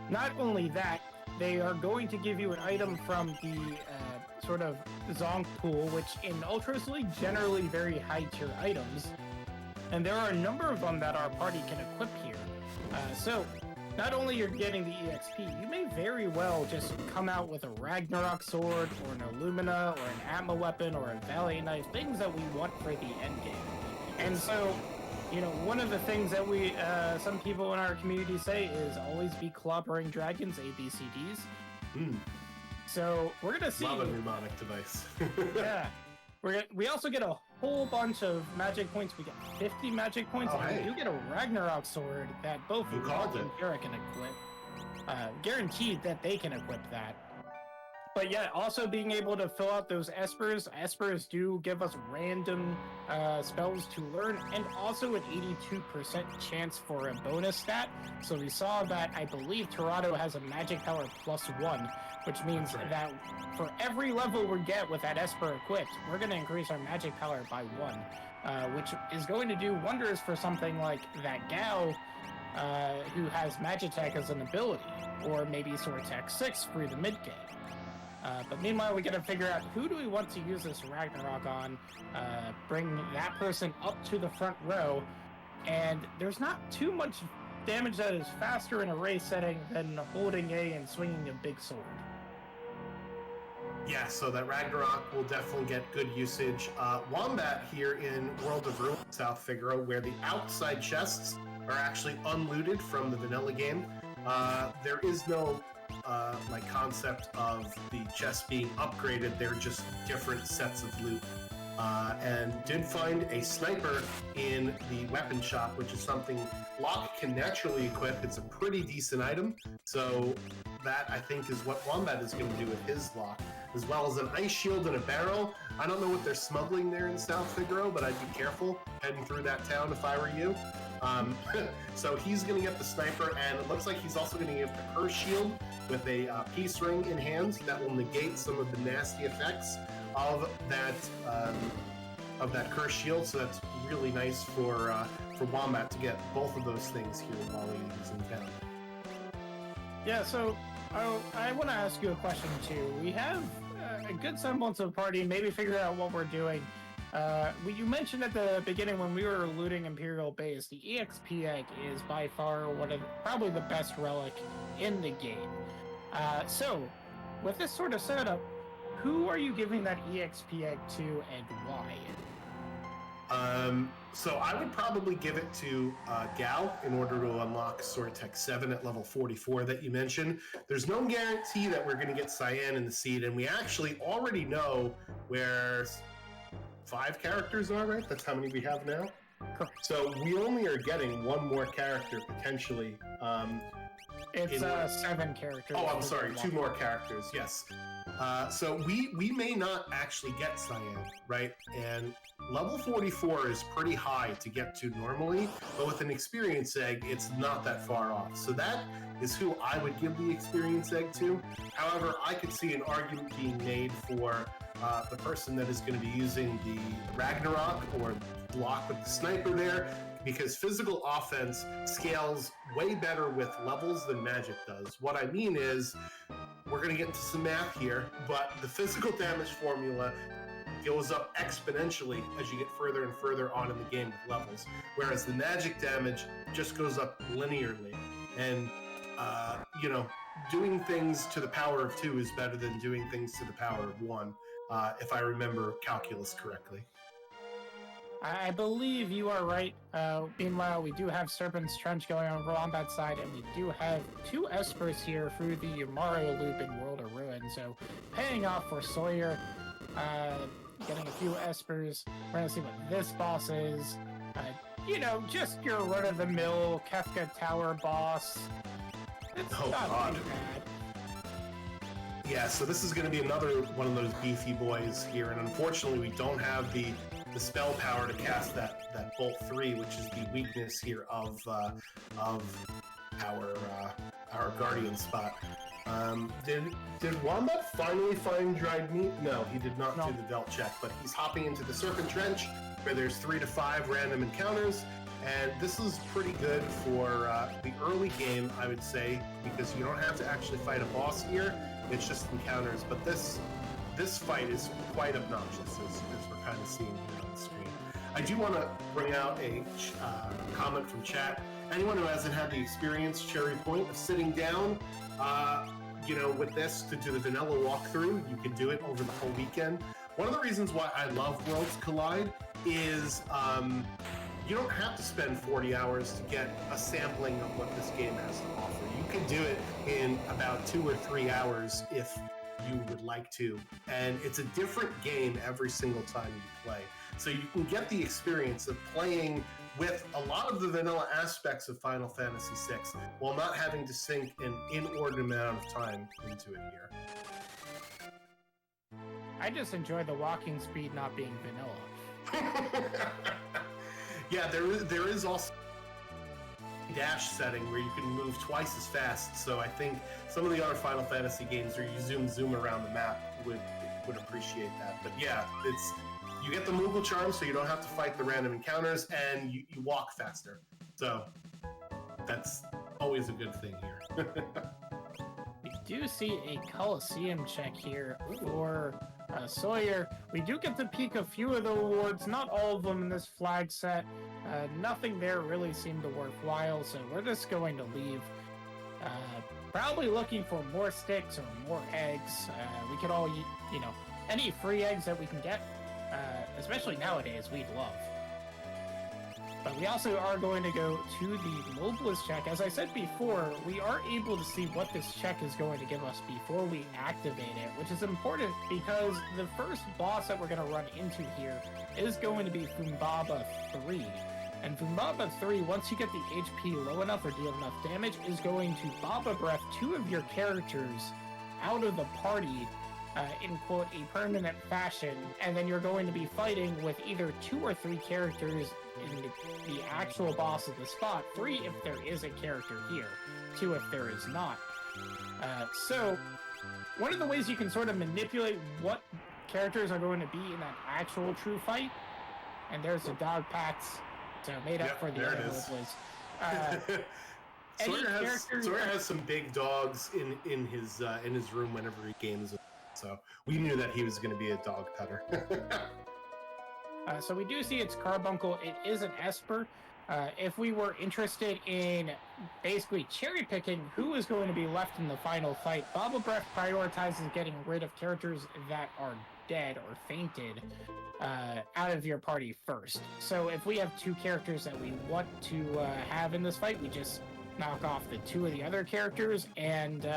Not only that, they are going to give you an item from the sort of Zonk pool, which in Ultras League generally very high tier items. And there are a number of them that our party can equip here. So, not only you're getting the EXP, you may very well just come out with a Ragnarok sword, or an Illumina, or an Atma weapon, or a Valiant knife, things that we want for the end game. And so, you know, one of the things that we, some people in our community say is always be clobbering dragons, ABCDs. So we're gonna see. Love a mnemonic device. Yeah. We also get a whole bunch of magic points. We get 50 magic points, and you get a Ragnarok sword that both Rock and Garrett can equip. Guaranteed that they can equip that. But yeah, also being able to fill out those Espers. Espers do give us random spells to learn, and also an 82% chance for a bonus stat. So we saw that, I believe, Torado has a magic power +1, which means that for every level we get with that Esper equipped, we're going to increase our magic power by 1, which is going to do wonders for something like that Gao, who has Magitech as an ability, or maybe Sword Tech 6 through the mid-game. But meanwhile, we got to figure out who do we want to use this Ragnarok on, bring that person up to the front row, and there's not too much damage that is faster in a race setting than holding A and swinging a big sword. Yeah, so that Ragnarok will definitely get good usage. Wombat here in World of Ruin, South Figaro, where the outside chests are actually unlooted from the vanilla game. There is no like concept of the chests being upgraded. They're just different sets of loot. And did find a sniper in the weapon shop, which is something Locke can naturally equip. It's a pretty decent item, so that I think is what Wombat is going to do with his Locke, as well as an ice shield and a barrel. I don't know what they're smuggling there in South Figaro, but I'd be careful heading through that town if I were you. So he's going to get the sniper, and it looks like he's also going to get the curse shield with a peace ring in hand that will negate some of the nasty effects of that curse shield. So that's really nice for Wombat to get both of those things here while he's in town. Yeah, so I want to ask you a question too. We have a good semblance of party, maybe figure out what we're doing. You mentioned at the beginning when we were looting Imperial Base, the EXP egg is by far probably the best relic in the game. So, with this sort of setup, who are you giving that EXP egg to and why? So I would probably give it to Gao in order to unlock Sword Tech 7 at level 44 that you mentioned. There's no guarantee that we're going to get Cyan in the seed, and we actually already know where 5 characters are, right? That's how many we have now? Correct. So we only are getting one more character, potentially. It's 7 characters. Oh, I'm sorry, 2 more characters, yes. So we may not actually get Cyan, right? And level 44 is pretty high to get to normally, but with an experience egg, it's not that far off. So that is who I would give the experience egg to. However, I could see an argument being made for the person that is going to be using the Ragnarok or block with the sniper there, because physical offense scales way better with levels than magic does. What I mean is, we're going to get into some math here, but the physical damage formula goes up exponentially as you get further and further on in the game with levels, whereas the magic damage just goes up linearly. And, you know, doing things to the power of 2 is better than doing things to the power of 1, if I remember calculus correctly. I believe you are right. Meanwhile, we do have Serpent's Trench going on that side, and we do have 2 Espers here through the Mario loop in World of Ruin. So, paying off for Soyhr, getting a few Espers. We're going to see what this boss is. You know, just your run-of-the-mill Kefka Tower boss. It's not too bad. Yeah, so this is going to be another one of those beefy boys here, and unfortunately we don't have the spell power to cast that Bolt 3, which is the weakness here of our Guardian spot. Did Wombat finally find dried meat? No, he did not do the Velt check, but he's hopping into the Serpent Trench, where there's 3 to 5 random encounters, and this is pretty good for the early game, I would say, because you don't have to actually fight a boss here, it's just encounters, but this fight is quite obnoxious, as we're kind of seeing here on the screen. I do want to bring out a comment from chat. Anyone who hasn't had the experience, Cherry Point, of sitting down, you know, with this to do the vanilla walkthrough, you can do it over the whole weekend. One of the reasons why I love Worlds Collide is you don't have to spend 40 hours to get a sampling of what this game has to offer. You can do it in about 2 or 3 hours if you would like to, and it's a different game every single time you play. So you can get the experience of playing with a lot of the vanilla aspects of Final Fantasy VI while not having to sink an inordinate amount of time into it here. I just enjoy the walking speed not being vanilla. Yeah, there is also a dash setting where you can move twice as fast, so I think some of the other Final Fantasy games where you zoom around the map would appreciate that. But yeah, you get the Moogle charm, so you don't have to fight the random encounters, and you walk faster. So that's always a good thing here. We do see a Coliseum check here for Soyhr. We do get to peek a few of the awards, not all of them in this flag set. Nothing there really seemed to worthwhile, so we're just going to leave. Probably looking for more sticks or more eggs. We could all, you know, any free eggs that we can get. Especially nowadays, we'd love. But we also are going to go to the Mobilist check. As I said before, we are able to see what this check is going to give us before we activate it, which is important because the first boss that we're going to run into here is going to be Fumbaba 3. And Fumbaba 3, once you get the HP low enough or deal enough damage, is going to Baba Breath 2 of your characters out of the party in, quote, a permanent fashion, and then you're going to be fighting with either 2 or 3 characters in the actual boss of the spot. 3 if there is a character here, 2 if there is not. So, one of the ways you can sort of manipulate what characters are going to be in that actual true fight, and there's the dog packs, so made up for the other place. Soyhr has some big dogs in his room whenever he games it. So we knew that he was going to be a dog petter. So we do see it's Carbuncle. It is an Esper. If we were interested in basically cherry picking who is going to be left in the final fight, Baba Breath prioritizes getting rid of characters that are dead or fainted out of your party first. So if we have 2 characters that we want to have in this fight, we just knock off the 2 of the other characters, and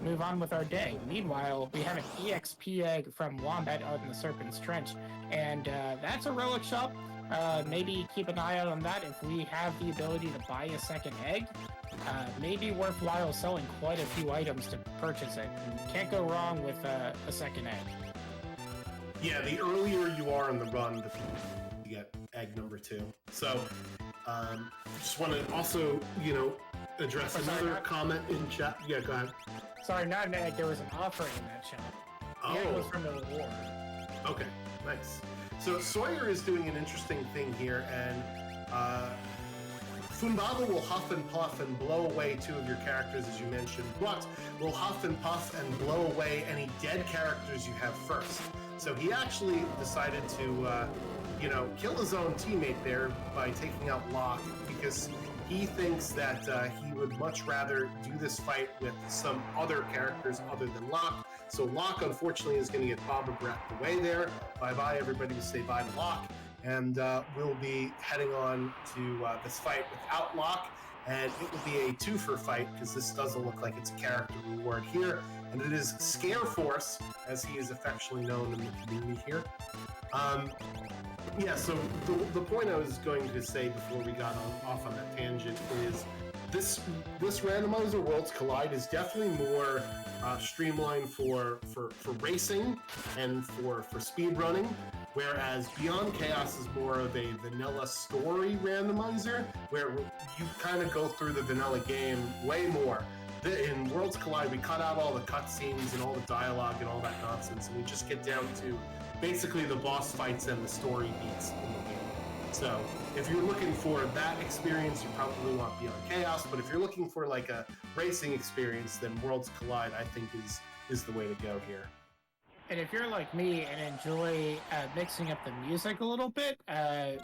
move on with our day. Meanwhile, we have an EXP egg from Wombat out in the Serpent's Trench, and that's a relic shop. Maybe keep an eye out on that. If we have the ability to buy a second egg, maybe worthwhile selling quite a few items to purchase it. Can't go wrong with a second egg. Yeah, the earlier you are in the run, the you get egg number 2. So, just want to also, address another comment in chat. Yeah, go ahead. Sorry, not an egg. There was an offering in that shop. The egg was from the reward. Okay, nice. So Soyhr is doing an interesting thing here, and Fumbaba will huff and puff and blow away 2 of your characters, as you mentioned, but will huff and puff and blow away any dead characters you have first. So he actually decided to, kill his own teammate there by taking out Locke, because he thinks that he would much rather do this fight with some other characters other than Locke. So Locke, unfortunately, is going to get Baba Breath away there. Bye-bye, everybody, to say bye to Locke. And we'll be heading on to this fight without Locke. And it will be a 2-for fight, because this doesn't look like it's a character reward here. And it is Scare Force, as he is affectionately known in the community here. Yeah, so the point I was going to say before we got off on that tangent is this randomizer Worlds Collide is definitely more streamlined for racing and for speed running, whereas Beyond Chaos is more of a vanilla story randomizer where you kind of go through the vanilla game way more. In Worlds Collide, we cut out all the cutscenes and all the dialogue and all that nonsense, and we just get down to basically the boss fights and the story beats in the game. So if you're looking for that experience, you probably want Beyond Chaos, but if you're looking for like a racing experience, then Worlds Collide, I think, is the way to go here. And if you're like me and enjoy mixing up the music a little bit,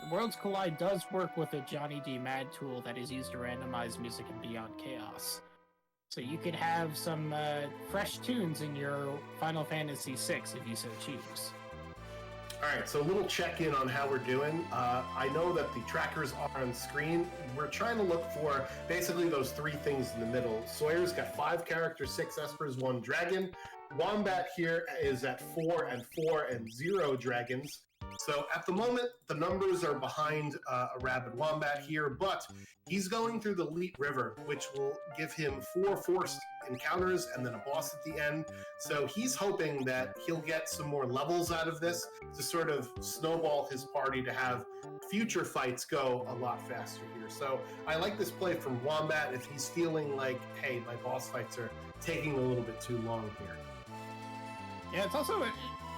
Worlds Collide does work with a Johnny D. Mad tool that is used to randomize music in Beyond Chaos. So you could have some fresh tunes in your Final Fantasy VI if you so choose. All right, so a little check-in on how we're doing. I know that the trackers are on screen. We're trying to look for basically those 3 things in the middle. Sawyer's got 5 characters, 6 espers, 1 dragon. Wombat here is at 4 and 4 and 0 dragons. So at the moment, the numbers are behind ARabidWombat here, but he's going through the Leet River, which will give him 4 forced encounters and then a boss at the end. So he's hoping that he'll get some more levels out of this to sort of snowball his party to have future fights go a lot faster here. So I like this play from Wombat if he's feeling like, hey, my boss fights are taking a little bit too long here. Yeah, it's also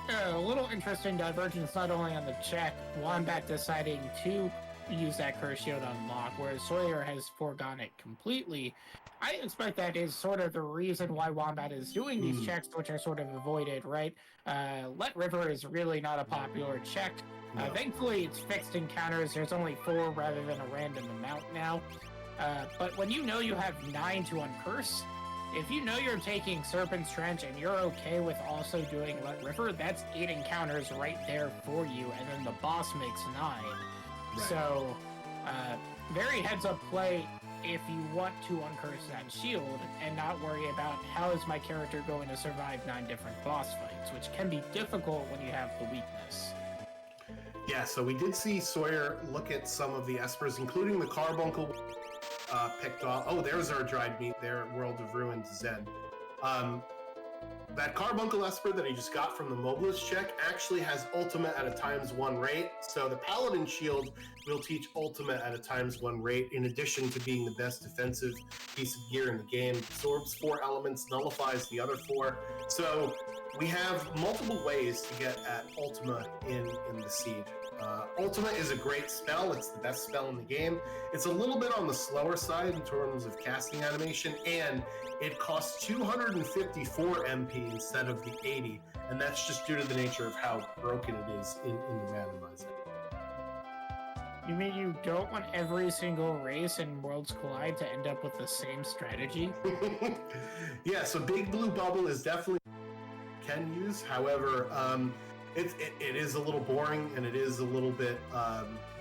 a little interesting divergence not only on the check, Wombat deciding to use that curse shield on Locke, whereas Soyhr has foregone it completely. I expect that is sort of the reason why Wombat is doing these checks, which are sort of avoided, right? Let River is really not a popular check. No. Thankfully, it's fixed encounters. There's only 4 rather than a random amount now. But when you know you have 9 to uncurse, if you know you're taking Serpent's Trench and you're okay with also doing Let River, that's 8 encounters right there for you, and then the boss makes 9. Right. So, very heads-up play if you want to uncurse that shield and not worry about how is my character going to survive 9 different boss fights, which can be difficult when you have the weakness. Yeah, so we did see Soyhr look at some of the espers, including the carbuncle picked off. Oh, there's our dried meat there, World of Ruins Zen. That carbuncle esper that he just got from the Mobilist check actually has ultimate at a ×1 rate, so the Paladin shield will teach ultimate at a ×1 rate, in addition to being the best defensive piece of gear in the game. Absorbs 4 elements, nullifies the other 4. So we have multiple ways to get at ultimate in the Seed. Ultima is a great spell. It's the best spell in the game. It's a little bit on the slower side in terms of casting animation, and it costs 254 MP instead of the 80, and that's just due to the nature of how broken it is in the randomizer. You mean you don't want every single race in Worlds Collide to end up with the same strategy? Yeah, so Big Blue Bubble is definitely can use. However, it is a little boring, and it is a little bit,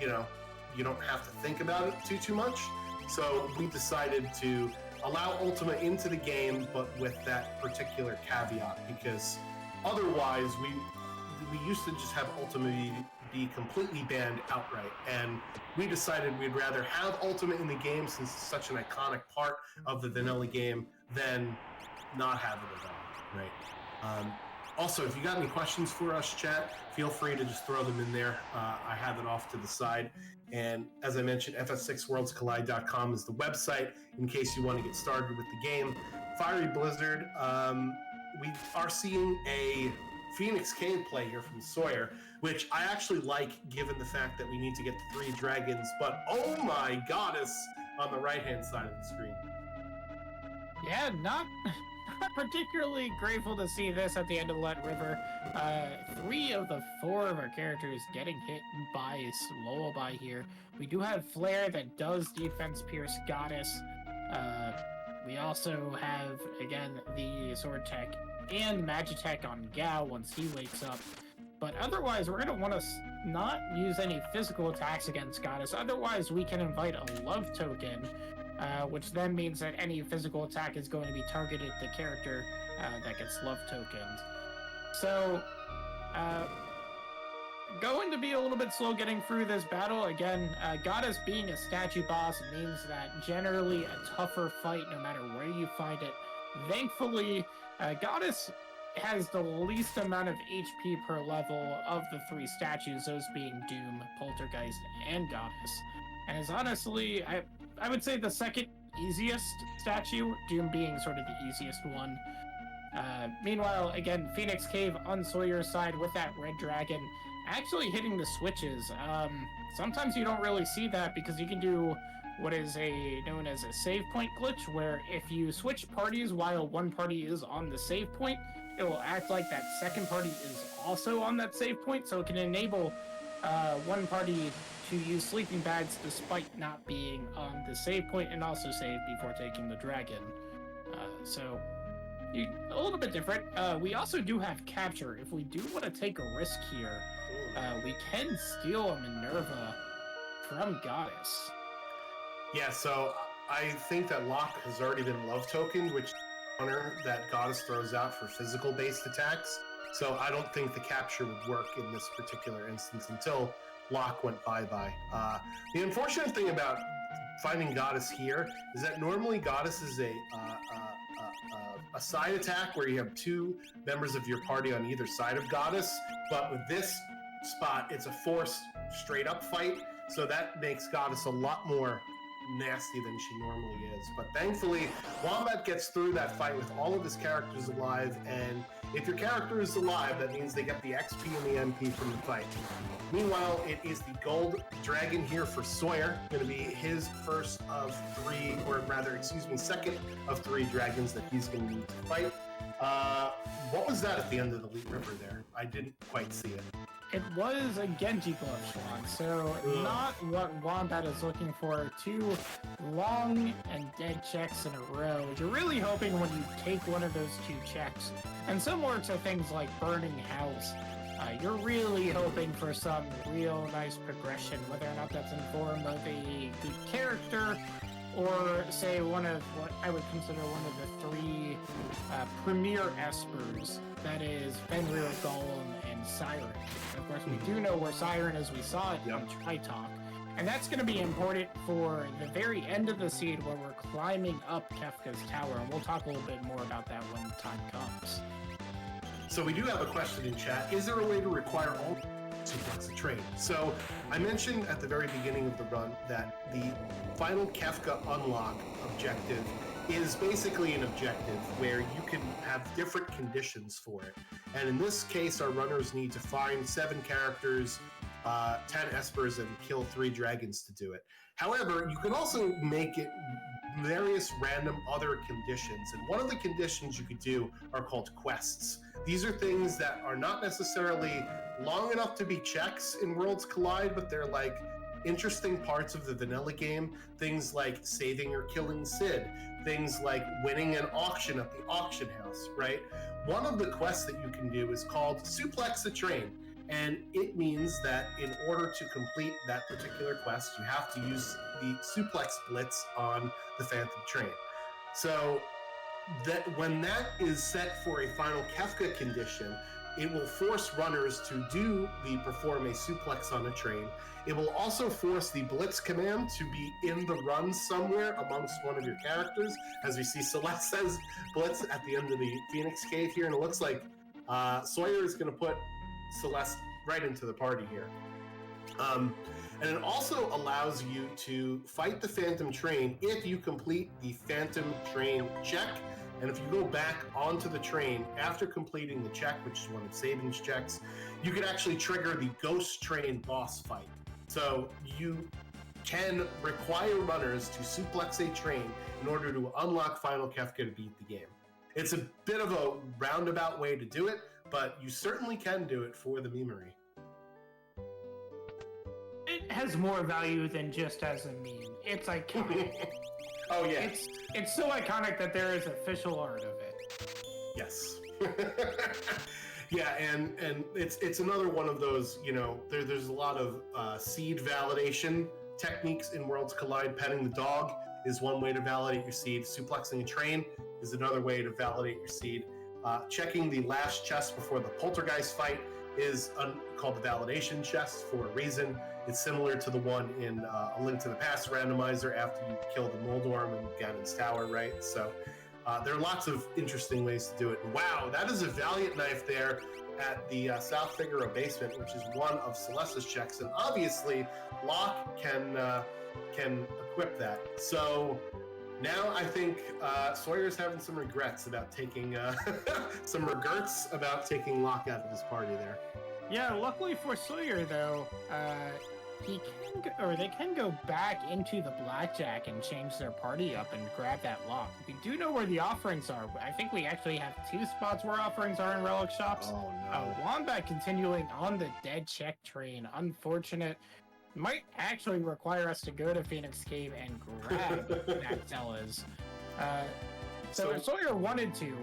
you don't have to think about it too much. So we decided to allow Ultima into the game, but with that particular caveat, because otherwise we used to just have Ultima be completely banned outright, and we decided we'd rather have Ultima in the game since it's such an iconic part of the vanilla game than not have it at all, right? Also, if you got any questions for us, chat, feel free to just throw them in there. I have it off to the side. And as I mentioned, FF6WorldsCollide.com is the website in case you want to get started with the game. Fiery Blizzard, we are seeing a Phoenix Cave play here from Soyhr, which I actually like given the fact that we need to get the 3 dragons, but oh my goddess on the right-hand side of the screen. Yeah, not particularly grateful to see this at the end of Let River. 3 of the 4 of our characters getting hit by Lullaby here. We do have Flare that does Defense Pierce Goddess. We also have, again, the Sword Tech and Magitech on Gao once he wakes up. But otherwise, we're going to want to not use any physical attacks against Goddess. Otherwise, we can invite a Love Token, which then means that any physical attack is going to be targeted at the character that gets Love Tokened. So, going to be a little bit slow getting through this battle. Again, Goddess being a statue boss means that generally a tougher fight no matter where you find it. Thankfully, Goddess has the least amount of HP per level of the 3 statues, those being Doom, Poltergeist, and Goddess. And is honestly, I would say the second easiest statue, Doom being sort of the easiest one. Meanwhile, again, Phoenix Cave on Sawyer's side with that red dragon actually hitting the switches. Sometimes you don't really see that because you can do what is known as a save point glitch, where if you switch parties while one party is on the save point, it will act like that second party is also on that save point, so it can enable one party to use sleeping bags despite not being on the save point, and also save before taking the dragon. So a little bit different. We also do have capture. If we do want to take a risk here, we can steal a Minerva from Goddess. Yeah, so I think that Locke has already been Love Tokened, which is the honor that Goddess throws out for physical-based attacks. So I don't think the capture would work in this particular instance until Locke went bye-bye. The unfortunate thing about finding Goddess here is that normally Goddess is a side attack where you have 2 members of your party on either side of Goddess, but with this spot, it's a forced straight-up fight, so that makes Goddess a lot more nasty than she normally is. But thankfully, Wombat gets through that fight with all of his characters alive, and if your character is alive, that means they get the XP and the MP from the fight. Meanwhile, it is the gold dragon here for Soyhr, going to be his first of 3, or rather, second of 3 dragons that he's going to need to fight. What was that at the end of the Leet River there? I didn't quite see it. It was a Genji glove, Sean, so not what Wombat is looking for. 2 long and dead checks in a row. You're really hoping when you take one of those 2 checks, and similar to things like Burning House, you're really hoping for some real nice progression, whether or not that's in form of a good character, or say one of what I would consider one of the 3 premier espers, that is Fenrir, Golem, and Siren. Of course, we do know where Siren is. We saw it on Tritalk. And that's going to be important for the very end of the seed where we're climbing up Kefka's tower. And we'll talk a little bit more about that when the time comes. So we do have a question in chat. Is there a way to require all suplex a trade? So I mentioned at the very beginning of the run that the final Kefka unlock objective is basically an objective where you can have different conditions for it. And in this case, our runners need to find 7 characters, 10 espers, and kill 3 dragons to do it. However, you can also make it various random other conditions. And one of the conditions you could do are called quests. These are things that are not necessarily long enough to be checks in Worlds Collide, but they're like interesting parts of the vanilla game. Things like saving or killing Sid. Things like winning an auction at the auction house, right? One of the quests that you can do is called Suplex a Train. And it means that in order to complete that particular quest, you have to use the suplex blitz on the Phantom Train. So that when that is set for a final Kefka condition, it will force runners to perform a suplex on a train. It will also force the blitz command to be in the run somewhere amongst one of your characters. As we see, Celeste says blitz at the end of the Phoenix Cave here, and it looks like Soyhr is going to put Celeste right into the party here. And it also allows you to fight the Phantom Train if you complete the Phantom Train check. And if you go back onto the train after completing the check, which is one of Saban's checks, you can actually trigger the Ghost Train boss fight. So you can require runners to suplex a train in order to unlock Final Kefka to beat the game. It's a bit of a roundabout way to do it, but you certainly can do it for the memery. It has more value than just as a meme. It's iconic. Oh yeah. It's so iconic that there is official art of it. Yes. Yeah, and it's another one of those, there's a lot of seed validation techniques in Worlds Collide. Petting the dog is one way to validate your seed. Suplexing a train is another way to validate your seed. Checking the last chest before the poltergeist fight is called the validation chest for a reason. It's similar to the one in A Link to the Past randomizer after you kill the Moldorm in Ganon's Tower, right? So there are lots of interesting ways to do it. And wow, that is a Valiant knife there at the South Figaro basement, which is one of Celeste's checks. And obviously, Locke can equip that. So now I think Sawyer's having some regrets about taking Locke out of his party there. Yeah, luckily for Soyhr, though, they can go back into the blackjack and change their party up and grab that lock. We do know where the offerings are. I think we actually have 2 spots where offerings are in relic shops. Oh no! Wombat continuing on the dead check train. Unfortunate. Might actually require us to go to Phoenix Cave and grab Nactella's. So if Soyhr wanted to,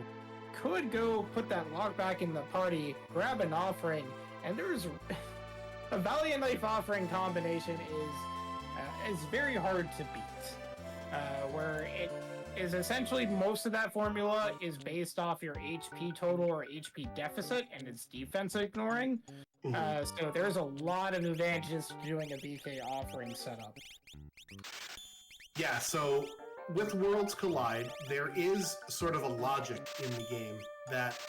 could go put that lock back in the party, grab an offering, and there's a Valiant Knife offering combination is very hard to beat. Where it is essentially most of that formula is based off your HP total or HP deficit and its defense ignoring. So there's a lot of advantages to doing a BK offering setup. Yeah, so with Worlds Collide, there is sort of a logic in the game that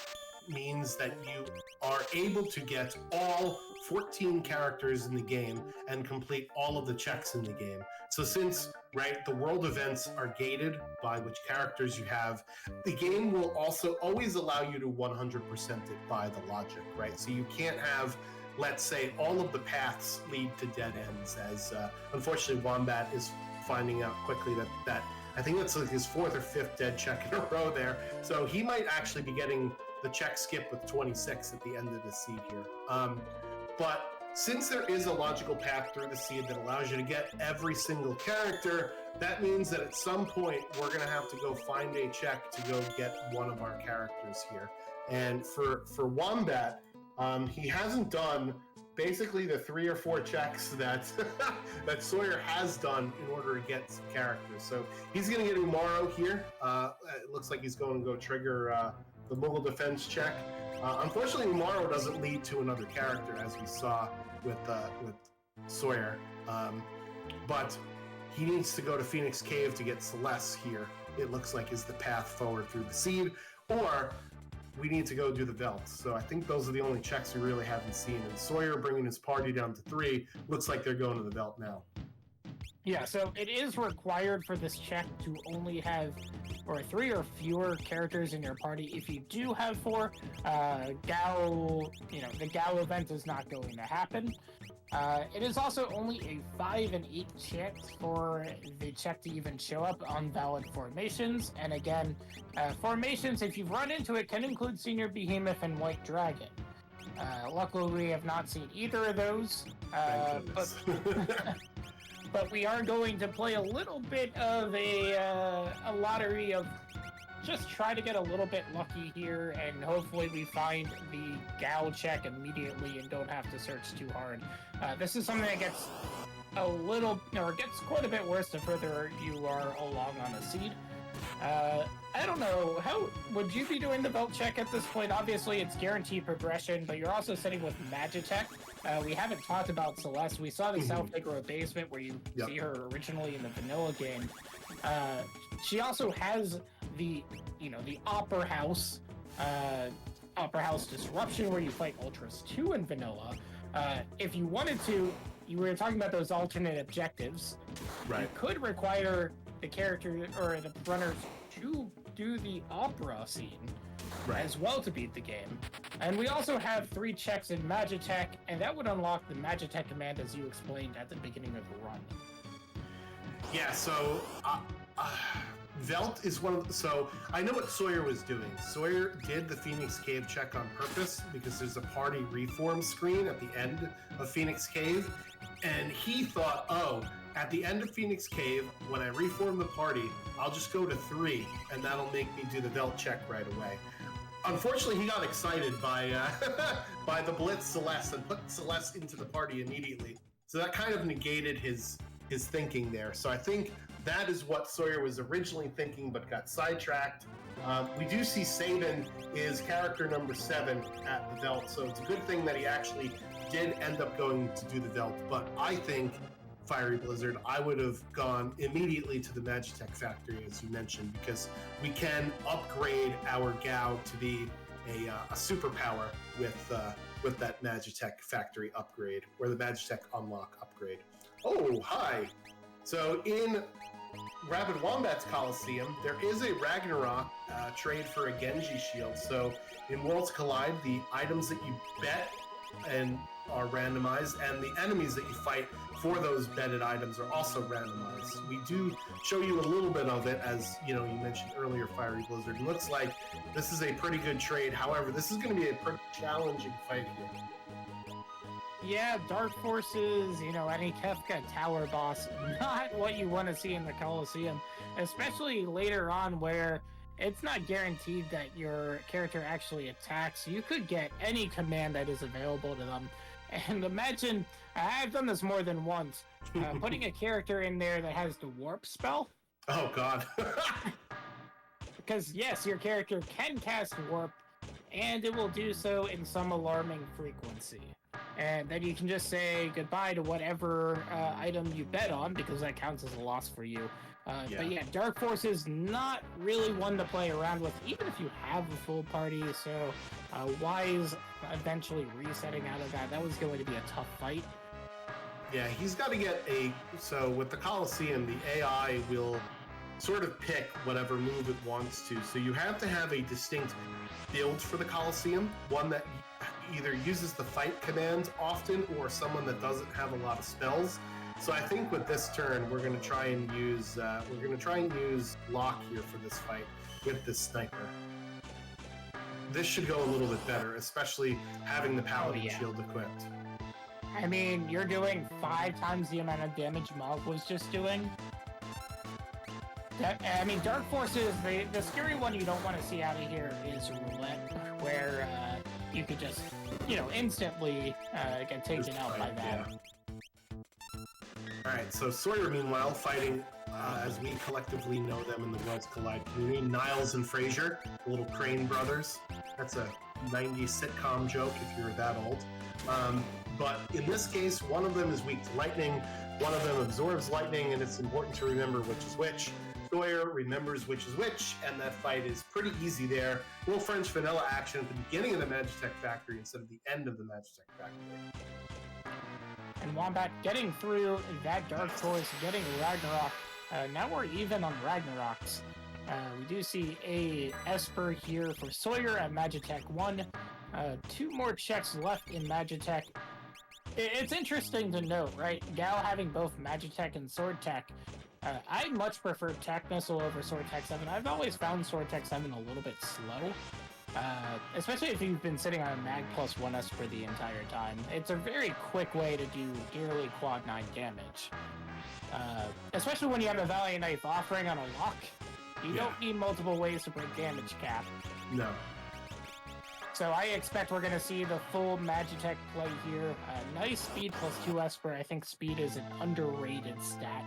means that you are able to get all 14 characters in the game and complete all of the checks in the game. So since, the world events are gated by which characters you have, the game will also always allow you to 100% it by the logic, right? So you can't have, let's say, all of the paths lead to dead ends, as unfortunately Wombat is finding out quickly that I think that's like his 4th or 5th dead check in a row there. So he might actually be getting the check skip with 26 at the end of the seed here. But since there is a logical path through the seed that allows you to get every single character, that means that at some point we're going to have to go find a check to go get one of our characters here. And for Wombat, he hasn't done basically the 3 or 4 checks that that Soyhr has done in order to get some characters. So he's going to get Umaro here. It looks like he's going to go trigger the Mughal defense check. Unfortunately, Umaro doesn't lead to another character, as we saw with Soyhr. But he needs to go to Phoenix Cave to get Celeste here. It looks like is the path forward through the seed, or we need to go do the Velt. So I think those are the only checks we really haven't seen. And Soyhr bringing his party down to 3, looks like they're going to the Velt now. Yeah, so it is required for this check to only have 3 or fewer characters in your party. If you do have 4, the Gao event is not going to happen. It is also only a 5 and 8 chance for the check to even show up on valid formations. And again, formations, if you've run into it, can include Senior Behemoth and White Dragon. Luckily, we have not seen either of those. But we are going to play a little bit of a lottery of just try to get a little bit lucky here, and hopefully we find the Gao check immediately and don't have to search too hard. This is something that gets gets quite a bit worse the further you are along on the seed. I don't know, how would you be doing the belt check at this point? Obviously, it's guaranteed progression, but you're also sitting with Magitech. We haven't talked about Celeste. We saw the South Lake Road basement where you see her originally in the vanilla game. She also has the, the Opera House Disruption where you fight Ultras 2 in vanilla. If you wanted to, you were talking about those alternate objectives. Right. You could require the character or the runners to do the opera scene as well to beat the game. And we also have 3 checks in Magitech, and that would unlock the Magitech command as you explained at the beginning of the run. Yeah, so Velt is one of the, so I know what Soyhr was doing. Soyhr did the Phoenix Cave check on purpose because there's a party reform screen at the end of Phoenix Cave, and he thought, oh, at the end of Phoenix Cave, when I reform the party, I'll just go to 3, and that'll make me do the Velt check right away. Unfortunately, he got excited by by the Blitz Celeste and put Celeste into the party immediately. So that kind of negated his thinking there. So I think that is what Soyhr was originally thinking, but got sidetracked. We do see Sabin is character number 7 at the Velt, so it's a good thing that he actually did end up going to do the Velt. But I think, Fiery Blizzard, I would have gone immediately to the Magitech factory, as you mentioned, because we can upgrade our Gao to be a superpower with that Magitech factory upgrade, or the Magitech unlock upgrade. Oh, hi! So in ARabidWombat's Coliseum, there is a Ragnarok trade for a Genji shield. So in Worlds Collide, the items that you bet and are randomized, and the enemies that you fight for those betted items are also randomized. We do show you a little bit of it, as you mentioned earlier, Fiery Blizzard. It looks like this is a pretty good trade. However, this is going to be a pretty challenging fight here. Yeah, Dark Forces, any Kefka Tower boss, not what you want to see in the Coliseum, especially later on where it's not guaranteed that your character actually attacks. You could get any command that is available to them. And imagine, I've done this more than once, putting a character in there that has the warp spell. Oh, God. Because, yes, your character can cast warp, and it will do so in some alarming frequency. And then you can just say goodbye to whatever item you bet on, because that counts as a loss for you. But yeah, Dark Force is not really one to play around with, even if you have a full party. So Wise eventually resetting out of that was going to be a tough fight. Yeah, he's got to get so with the Coliseum, the AI will sort of pick whatever move it wants to. So you have to have a distinct build for the Coliseum, one that either uses the fight command often or someone that doesn't have a lot of spells. So I think with this turn, we're going to try and use Locke here for this fight with this sniper. This should go a little bit better, especially having the Paladin shield equipped. I mean, you're doing 5 times the amount of damage Mog was just doing. Dark Forces, the scary one you don't want to see out of here is Roulette, where you could just, instantly get taken out by that. Yeah. Alright, so Soyhr, meanwhile, fighting, as we collectively know them in the Worlds Collide community, Niles and Frazier, the little Crane brothers. That's a 90s sitcom joke if you're that old. But in this case, one of them is weak to lightning, one of them absorbs lightning, and it's important to remember which is which. Soyhr remembers which is which, and that fight is pretty easy there. A little French vanilla action at the beginning of the Magitech factory instead of the end of the Magitech factory. And Wombat getting through that Dark Force, getting Ragnarok. Now we're even on Ragnaroks. We do see a Esper here for Soyhr at Magitech 1. 2 more checks left in Magitech. It's interesting to note, right? Gao having both Magitech and Sword Tech. I much prefer Tech Missile over Sword Tech 7. I've always found Sword Tech 7 a little bit slow. Especially if you've been sitting on a Mag plus 1 Esper the entire time. It's a very quick way to do nearly quad 9 damage. Especially when you have a Valiant Knife offering on a lock. You don't need multiple ways to break damage cap. No. So I expect we're going to see the full Magitech play here. Nice speed plus 2 Esper. I think speed is an underrated stat.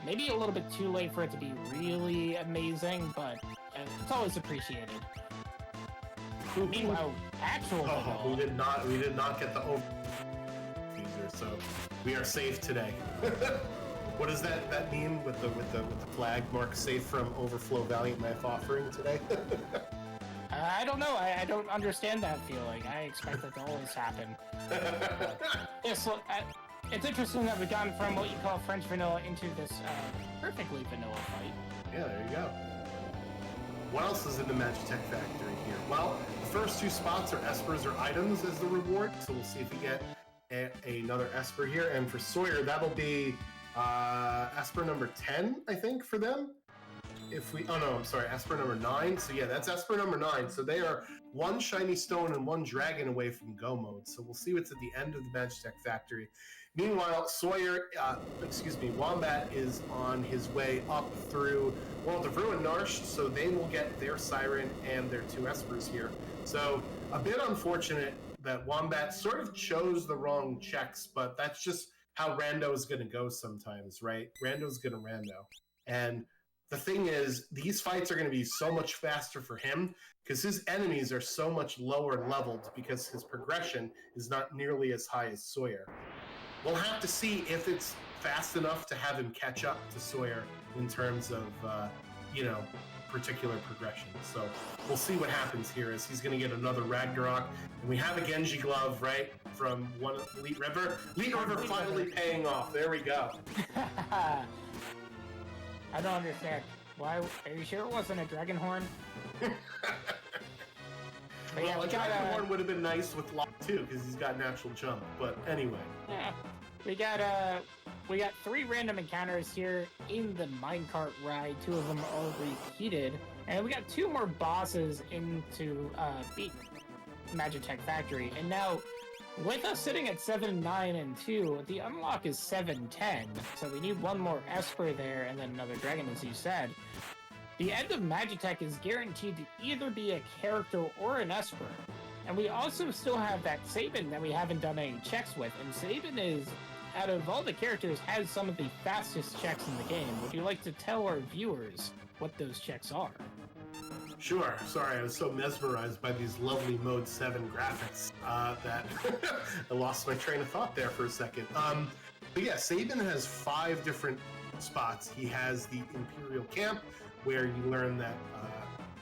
Maybe a little bit too late for it to be really amazing, but it's always appreciated. Meanwhile, actual we did not get the over user, so we are safe today. What does that mean with the flag mark safe from overflow valiant knife offering today? I don't know. I don't understand that feeling. I expect that to always happen. Yes, look, it's interesting that we've gone from what you call French vanilla into this perfectly vanilla fight. Yeah, there you go. What else is in the Magitech factory here? Well, the first two spots are espers or items as the reward, so we'll see if we get another esper here. And for Soyhr, that'll be esper number 10, I think, for them. Esper number 9. So yeah, that's esper number 9. So they are one shiny stone and one dragon away from go mode. So we'll see what's at the end of the Magitech factory. Meanwhile, Wombat is on his way up through World of Ruin Narshe, so they will get their Siren and their 2 espers here. So a bit unfortunate that Wombat sort of chose the wrong checks, but that's just how rando is going to go sometimes, right? Rando's going to rando. And the thing is, these fights are going to be so much faster for him because his enemies are so much lower leveled because his progression is not nearly as high as Soyhr. We'll have to see if it's fast enough to have him catch up to Soyhr in terms of, particular progression. So we'll see what happens here as he's going to get another Ragnarok. And we have a Genji glove, right, from one Elite River. Elite River finally paying off. There we go. I don't understand. Why? Are you sure it wasn't a dragon horn? Well, a dragon horn would have been nice with Lock too, because he's got natural jump. But anyway. Yeah. We got 3 random encounters here in the minecart ride. 2 of them are repeated, and we got 2 more bosses into beat Magitech Factory. And now, with us sitting at 7, 9, and 2, the unlock is 7, 10. So we need 1 more Esper there, and then another dragon, as you said. The end of Magitech is guaranteed to either be a character or an Esper. And we also still have that Sabin that we haven't done any checks with. And Sabin is, out of all the characters, has some of the fastest checks in the game. Would you like to tell our viewers what those checks are? Sure. Sorry, I was so mesmerized by these lovely Mode 7 graphics that I lost my train of thought there for a second. But yeah, Sabin has 5 different spots. He has the Imperial Camp, where you learn that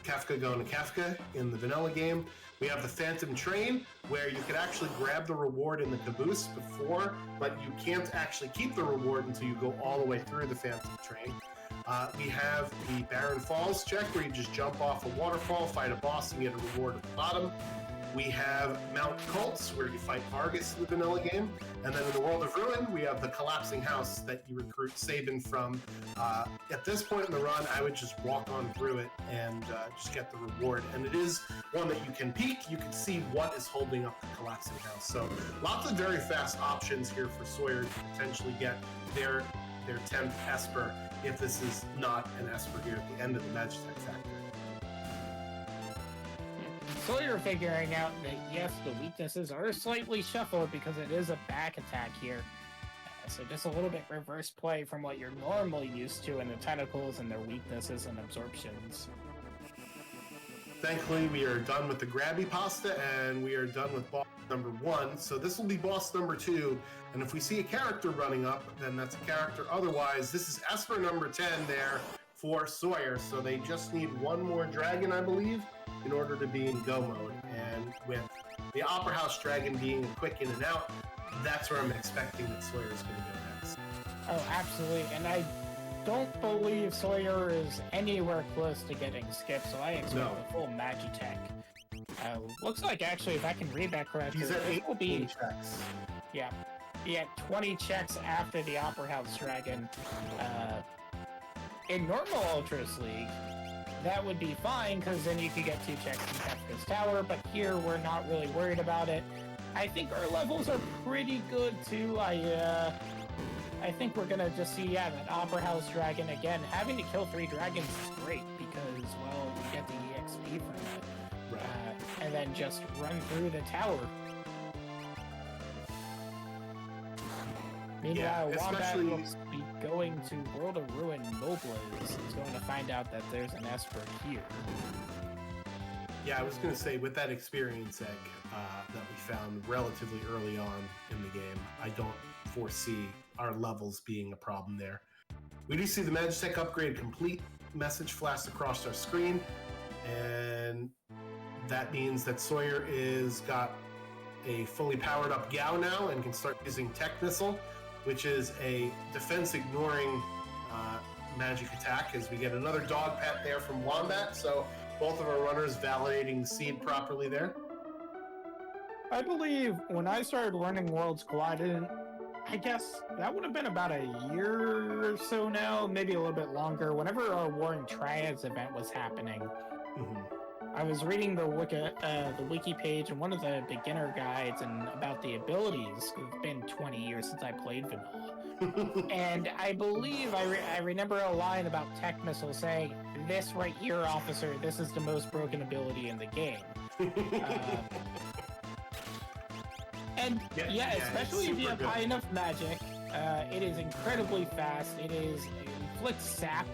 Kefka going to Kefka in the vanilla game. We have the Phantom Train, where you could actually grab the reward in the caboose before, but you can't actually keep the reward until you go all the way through the Phantom Train. We have the Barren Falls check, where you just jump off a waterfall, fight a boss, and get a reward at the bottom. We have Mount Cults, where you fight Argus in the vanilla game. And then in the World of Ruin, we have the Collapsing House that you recruit Sabin from. At this point in the run, I would just walk on through it and just get the reward. And it is one that you can peek. You can see what is holding up the Collapsing House. So lots of very fast options here for Soyhr to potentially get their 10th Esper, if this is not an Esper here at the end of the Magitech Factory. Soyhr figuring out that, yes, the weaknesses are slightly shuffled because it is a back attack here. So just a little bit reverse play from what you're normally used to in the tentacles and their weaknesses and absorptions. Thankfully, we are done with the Grabby Pasta, and we are done with boss number 1. So this will be boss number 2, and if we see a character running up, then that's a character. Otherwise, this is Esper number 10 there for Soyhr. So they just need 1 more dragon, I believe, in order to be in go mode. And with the Opera House dragon being a quick in and out, that's where I'm expecting that Soyhr is going to go next. Oh, absolutely. And I don't believe Soyhr is anywhere close to getting skipped, so I expect the full Magitech. Looks like, actually, if I can read that correctly, he's at 18 checks. Yeah. He had 20 checks after the Opera House dragon. In normal Ultras League, that would be fine, because then you could get 2 checks in Kefka's Tower, but here we're not really worried about it. I think our levels are pretty good, too. I think we're gonna just see, that Opera House dragon again. Having to kill 3 dragons is great, because, well, you get the EXP from it. Right. And then just run through the tower. Meanwhile, Wombat will be going to World of Ruin Moblins. He's going to find out that there's an Esper here. Yeah, I was going to say, with that experience egg that we found relatively early on in the game, I don't foresee our levels being a problem there. We do see the Magitech upgrade complete message flash across our screen, and that means that Soyhr is got a fully powered up Gao now and can start using Tech Missile, which is a defense ignoring magic attack, as we get another dog pat there from Wombat. So both of our runners validating seed properly there. I believe when I started running Worlds Collide, I guess that would have been about a year or so now, maybe a little bit longer, whenever our Warring Triads event was happening. I was reading the wiki page and one of the beginner guides and about the abilities. It's been 20 years since I played vanilla. And I believe I remember a line about Tech Missile saying, "This right here, officer, this is the most broken ability in the game." And yeah, especially if you have high enough magic, it is incredibly fast. It inflicts sap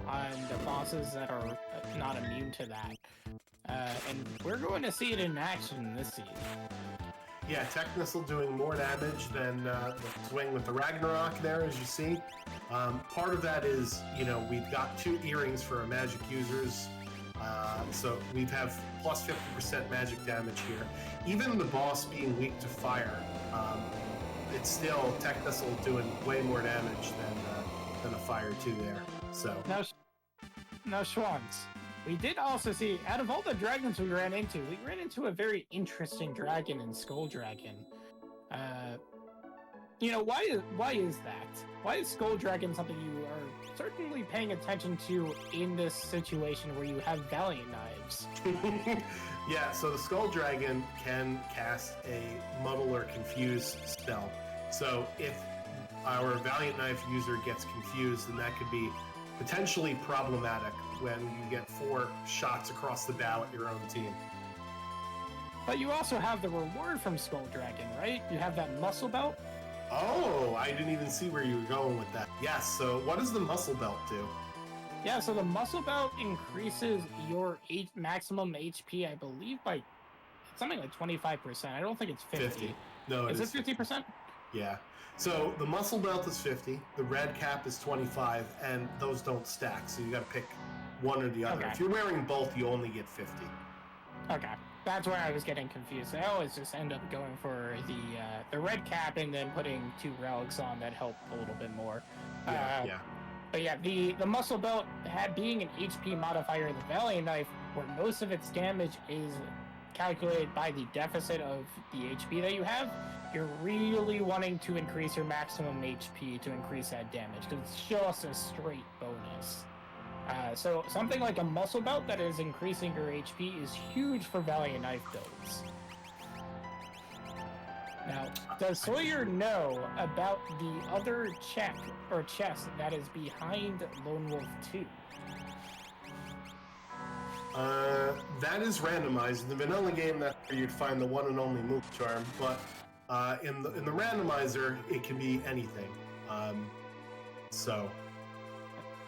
on the bosses that are not immune to that. And we're going to see it in action in this seed. Yeah, Tech Missile doing more damage than the swing with the Ragnarok there, as you see. Part of that is, we've got 2 earrings for our magic users. So we have plus 50% magic damage here. Even the boss being weak to fire, it's still Tech Missile doing way more damage than a Fire 2 there. So now Schwantz, we did also see, out of all the dragons we ran into a very interesting dragon in Skull Dragon. Why is that? Why is Skull Dragon something you are certainly paying attention to in this situation where you have Valiant Knives? Yeah, so the Skull Dragon can cast a Muddle or Confuse spell. So if our Valiant Knife user gets confused, then that could be potentially problematic when you get 4 shots across the bow at your own team. But you also have the reward from Skull Dragon, right? You have that muscle belt. Oh, I didn't even see where you were going with that. Yes, so what does the muscle belt do? Yeah, so the muscle belt increases your maximum HP, I believe, by something like 25%. I don't think it's 50. No, is it 50%? Yeah. So the muscle belt is 50, the red cap is 25, and those don't stack, so you got to pick one or the other. Okay. If you're wearing both, you only get 50. Okay. That's where I was getting confused. I always just end up going for the red cap and then putting 2 relics on that help a little bit more. Yeah. But yeah, the muscle belt being an HP modifier in the Valiant Knife, where most of its damage is calculated by the deficit of the HP that you have, you're really wanting to increase your maximum HP to increase that damage, because it's just a straight bonus. So something like a muscle belt that is increasing your HP is huge for Valiant Knife builds. Now, does Soyhr know about the other chest that is behind Lone Wolf 2? That is randomized. In the vanilla game, that's where you'd find the one and only move charm, but in the randomizer, it can be anything.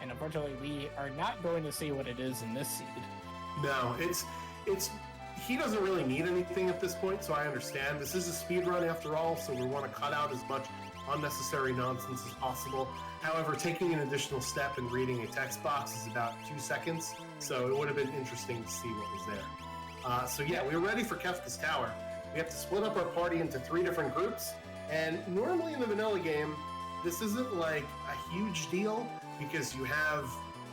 And unfortunately, we are not going to see what it is in this seed. No, he doesn't really need anything at this point, so I understand. This is a speedrun after all, so we want to cut out as much unnecessary nonsense as possible. However, taking an additional step and reading a text box is about 2 seconds, so it would have been interesting to see what was there. So yeah, we're ready for Kefka's Tower. We have to split up our party into 3 different groups, and normally in the vanilla game, this isn't like a huge deal, because you have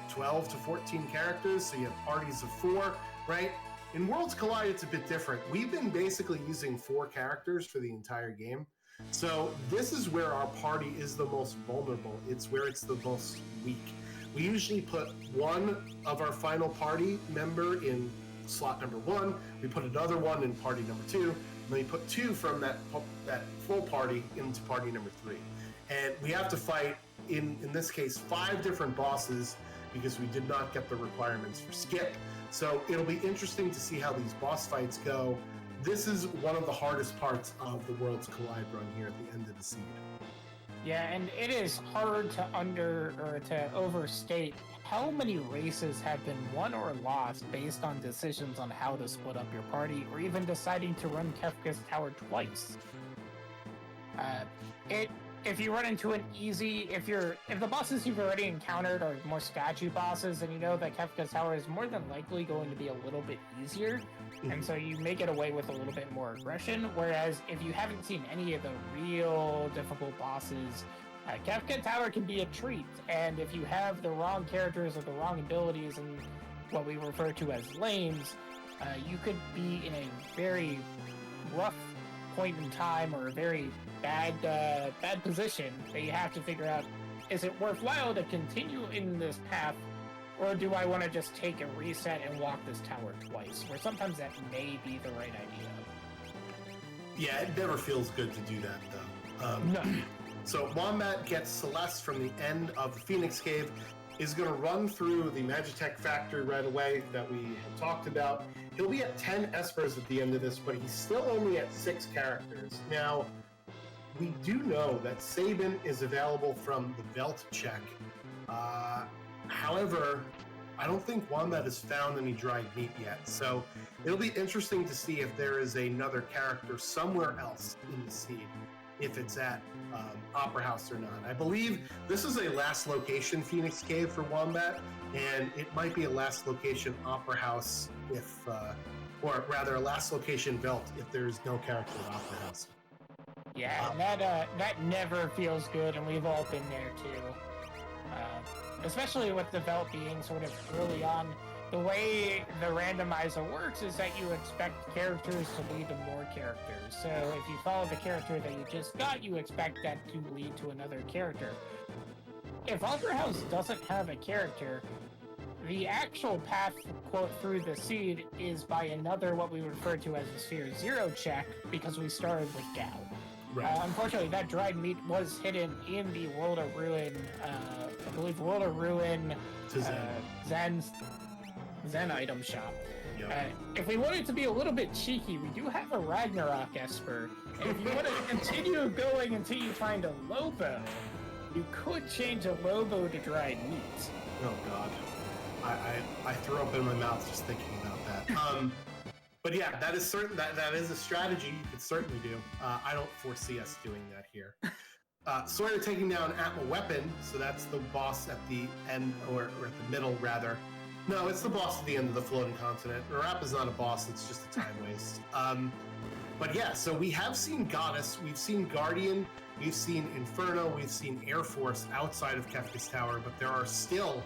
12 to 14 characters, so you have parties of 4, right? In Worlds Collide, it's a bit different. We've been basically using 4 characters for the entire game. So this is where our party is the most vulnerable. It's where it's the most weak. We usually put one of our final party member in slot number 1, we put another one in party number 2, and then we put 2 from that full party into party number 3. And we have to fight, in this case, 5 different bosses, because we did not get the requirements for skip. So it'll be interesting to see how these boss fights go. This is one of the hardest parts of the Worlds Collide run here at the end of the seed. Yeah, and it is hard to overstate how many races have been won or lost based on decisions on how to split up your party, or even deciding to run Kefka's Tower twice. If you run into an easy, if the bosses you've already encountered are more statue bosses, then you know that Kefka's Tower is more than likely going to be a little bit easier, and so you may get away with a little bit more aggression. Whereas if you haven't seen any of the real difficult bosses, Kefka Tower can be a treat, and if you have the wrong characters or the wrong abilities and what we refer to as lanes, you could be in a very rough point in time or a very bad position that you have to figure out, is it worthwhile to continue in this path, or do I want to just take a reset and walk this tower twice? Where sometimes that may be the right idea. Yeah, it never feels good to do that, though. No. So Wombat gets Celeste from the end of the Phoenix Cave, is going to run through the Magitech factory right away that we had talked about. He'll be at 10 Espers at the end of this, but he's still only at 6 characters. Now, we do know that Sabin is available from the belt check. However, I don't think Wombat has found any dried meat yet, so it'll be interesting to see if there is another character somewhere else in the seed, if it's at Opera House or not. I believe this is a last location Phoenix Cave for Wombat, and it might be a last location Opera House if, or rather a last location Belt if there's no character at Opera House. Yeah, that never feels good, and we've all been there too. Especially with the belt being sort of early on. The way the randomizer works is that you expect characters to lead to more characters. So if you follow the character that you just got, you expect that to lead to another character. If Opera House doesn't have a character, the actual path, quote, through the seed is by another, what we refer to as a Sphere 0 check, because we started with Gao. Right. Unfortunately, that dried meat was hidden in the World of Ruin, I believe World of Ruin Zen item shop. Yep. If we wanted to be a little bit cheeky, we do have a Ragnarok Esper. And if you want to continue going until you find a Lobo, you could change a Lobo to dried meat. Oh God, I threw up in my mouth just thinking about that. But yeah, that is certain. That is a strategy you could certainly do. I don't foresee us doing that here. Soyhr taking down Atma Weapon, so that's the boss at the end, or at the middle rather. No, it's the boss at the end of the floating continent. ARabid's not a boss; it's just a time waste. But yeah, so we have seen Goddess, we've seen Guardian, we've seen Inferno, we've seen Air Force outside of Kefka's Tower, but there are still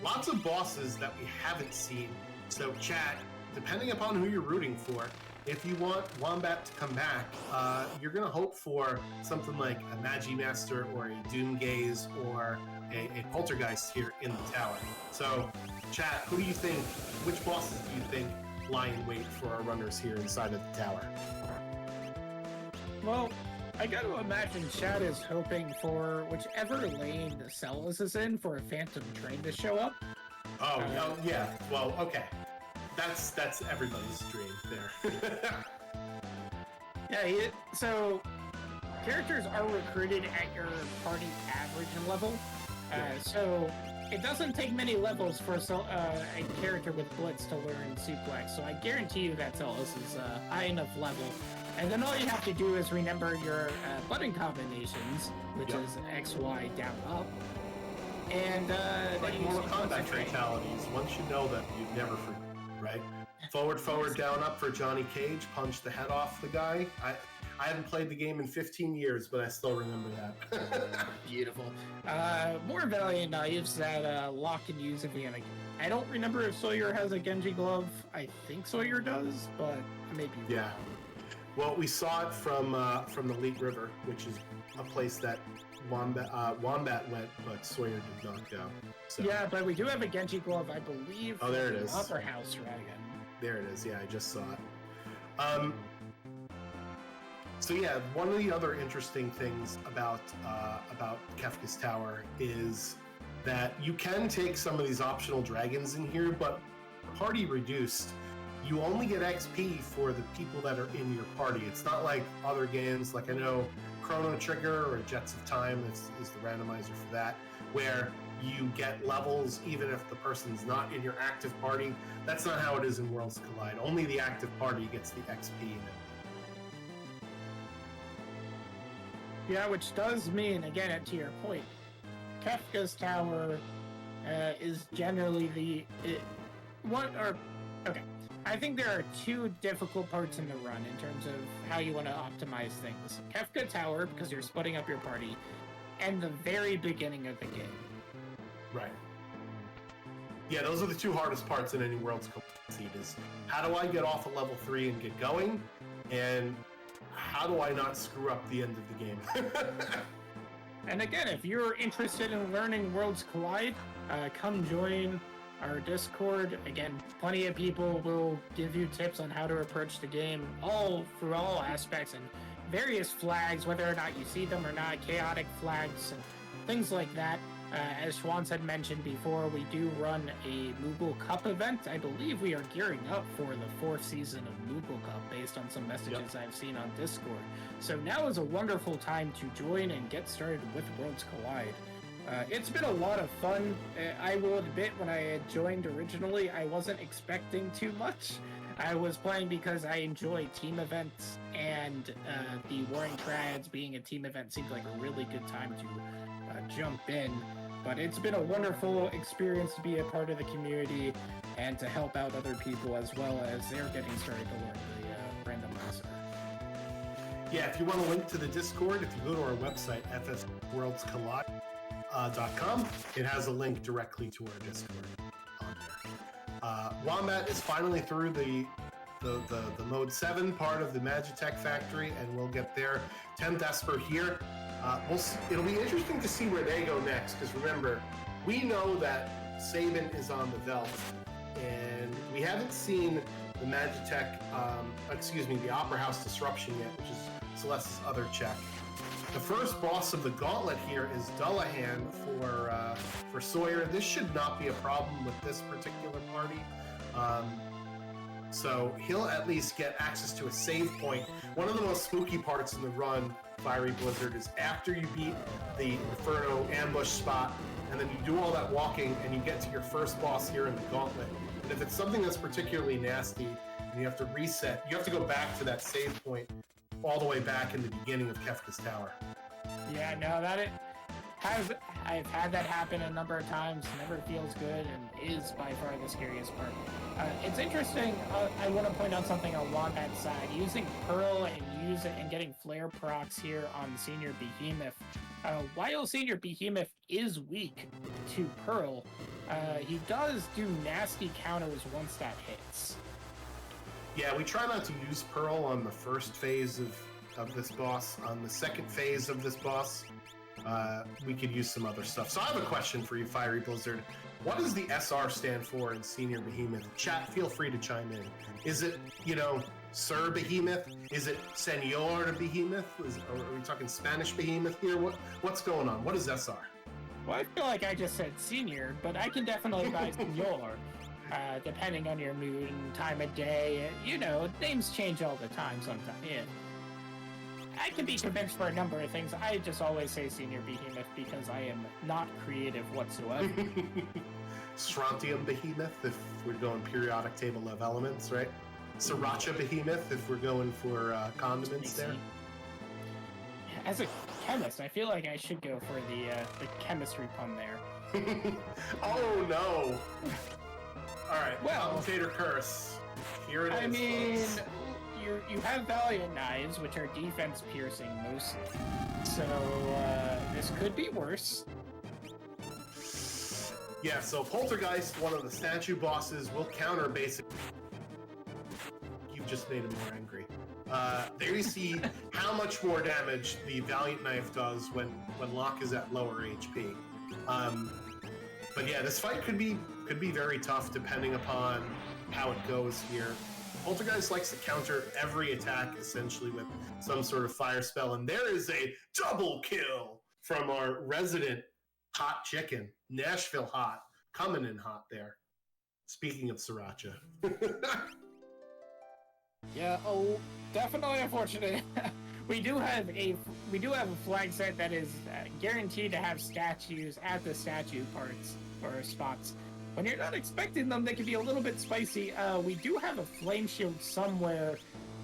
lots of bosses that we haven't seen. So chat, depending upon who you're rooting for, if you want Wombat to come back, you're going to hope for something like a Magimaster or a Doomgaze or a Poltergeist here in the tower. So, chat, who do you think, which bosses do you think lie in wait for our runners here inside of the tower? Well, I got to imagine Chad is hoping for whichever lane the Celis is in for a Phantom Train to show up. Oh, yeah. Well, okay. That's everybody's dream there. Yeah, so characters are recruited at your party average level. So it doesn't take many levels for a character with Blitz to learn Suplex. So I guarantee you that Celis is high enough level. And then all you have to do is remember your button combinations, which is X, Y, down, up. And like more combat fatalities. Once you know them, you never forget. Right? Forward, down, up for Johnny Cage, punch the head off the guy. I haven't played the game in 15 years, but I still remember that. Beautiful. More Valiant Knives that lock and use if we have I don't remember if Soyhr has a Genji glove. I think Soyhr does, but I may be wrong. Well, we saw it from the Leak River, which is a place that Wombat went, but Soyhr did not go. So. Yeah, but we do have a Genji glove, I believe. Oh, there it is. Opera House Dragon. There it is. Yeah, I just saw it. So yeah, one of the other interesting things about Kefka's Tower is that you can take some of these optional dragons in here, but party reduced. You only get XP for the people that are in your party. It's not like other games, like I know Chrono Trigger or Jets of Time is the randomizer for that, where you get levels even if the person's not in your active party. That's not how it is in Worlds Collide. Only the active party gets the XP in it. Yeah, which does mean, again, to your point, Kefka's Tower is generally okay. I think there are two difficult parts in the run in terms of how you want to optimize things. Kefka Tower, because you're splitting up your party, and the very beginning of the game. Right. Yeah, those are the two hardest parts in any Worlds Collide is how do I get off of level 3 and get going, and how do I not screw up the end of the game? And again, if you're interested in learning Worlds Collide, come join our Discord. Again, plenty of people will give you tips on how to approach the game, through all aspects and various flags, whether or not you see them or not, chaotic flags and things like that. As Schwantz had mentioned before, we do run a Moogle Cup event. I believe we are gearing up for the 4th season of Moogle Cup based on some messages I've seen on Discord. So now is a wonderful time to join and get started with Worlds Collide. It's been a lot of fun. I will admit, when I had joined originally, I wasn't expecting too much. I was playing because I enjoy team events, and the Warring Triads being a team event seemed like a really good time to jump in. But it's been a wonderful experience to be a part of the community and to help out other people as well as they're getting started to learn the randomizer. Yeah, if you want a link to the Discord, if you go to our website, FF6worldscollide.com, it has a link directly to our Discord on there. Wombat is finally through the Mode 7 part of the Magitech factory, and we'll get there. 10th Esper here. It'll be interesting to see where they go next, because remember, we know that Sabin is on the Veldt, and we haven't seen the Magitech, the Opera House Disruption yet, which is Celeste's other check. The first boss of the gauntlet here is Dullahan for Soyhr. This should not be a problem with this particular party. So he'll at least get access to a save point. One of the most spooky parts in the run, Fiery Blizzard, is after you beat the Inferno ambush spot, and then you do all that walking, and you get to your first boss here in the gauntlet. And if it's something that's particularly nasty, and you have to reset, you have to go back to that save point all the way back in the beginning of Kefka's Tower. Yeah, no, I've had that happen a number of times. Never feels good, and is by far the scariest part. It's interesting. I want to point out something on Wombat's side. Using Pearl and getting flare procs here on Senior Behemoth. While Senior Behemoth is weak to Pearl, he does do nasty counters once that hits. Yeah, we try not to use Pearl on the first phase of this boss. On the second phase of this boss, we could use some other stuff. So I have a question for you, Fiery Blizzard. What does the SR stand for in Senior Behemoth? Chat, feel free to chime in. Is it, Sir Behemoth? Is it Senor Behemoth? Are we talking Spanish Behemoth here? What's going on? What is SR? Well, I feel like I just said senior, but I can definitely buy Senor. Depending on your mood and time of day. Names change all the time sometimes. Yeah. I can be convinced for a number of things. I just always say Senior Behemoth because I am not creative whatsoever. Strontium Behemoth if we're going periodic table of elements, right? Sriracha Behemoth if we're going for condiments there. As a chemist, I feel like I should go for the chemistry pun there. Oh no! Alright, well, commentator curse. Here it is, folks. You have Valiant Knives, which are defense piercing mostly. So, this could be worse. Yeah, so Poltergeist, one of the statue bosses, will counter basically. You've just made him more angry. There you see how much more damage the Valiant Knife does when Locke is at lower HP. But yeah, this fight could be very tough depending upon how it goes here. Poltergeist likes to counter every attack essentially with some sort of fire spell, and there is a double kill from our resident hot chicken, Nashville hot, coming in hot there. Speaking of sriracha. Yeah, definitely unfortunate. we do have a flag set that is guaranteed to have statues at the statue parts or spots. When you're not expecting them, they can be a little bit spicy. We do have a flame shield somewhere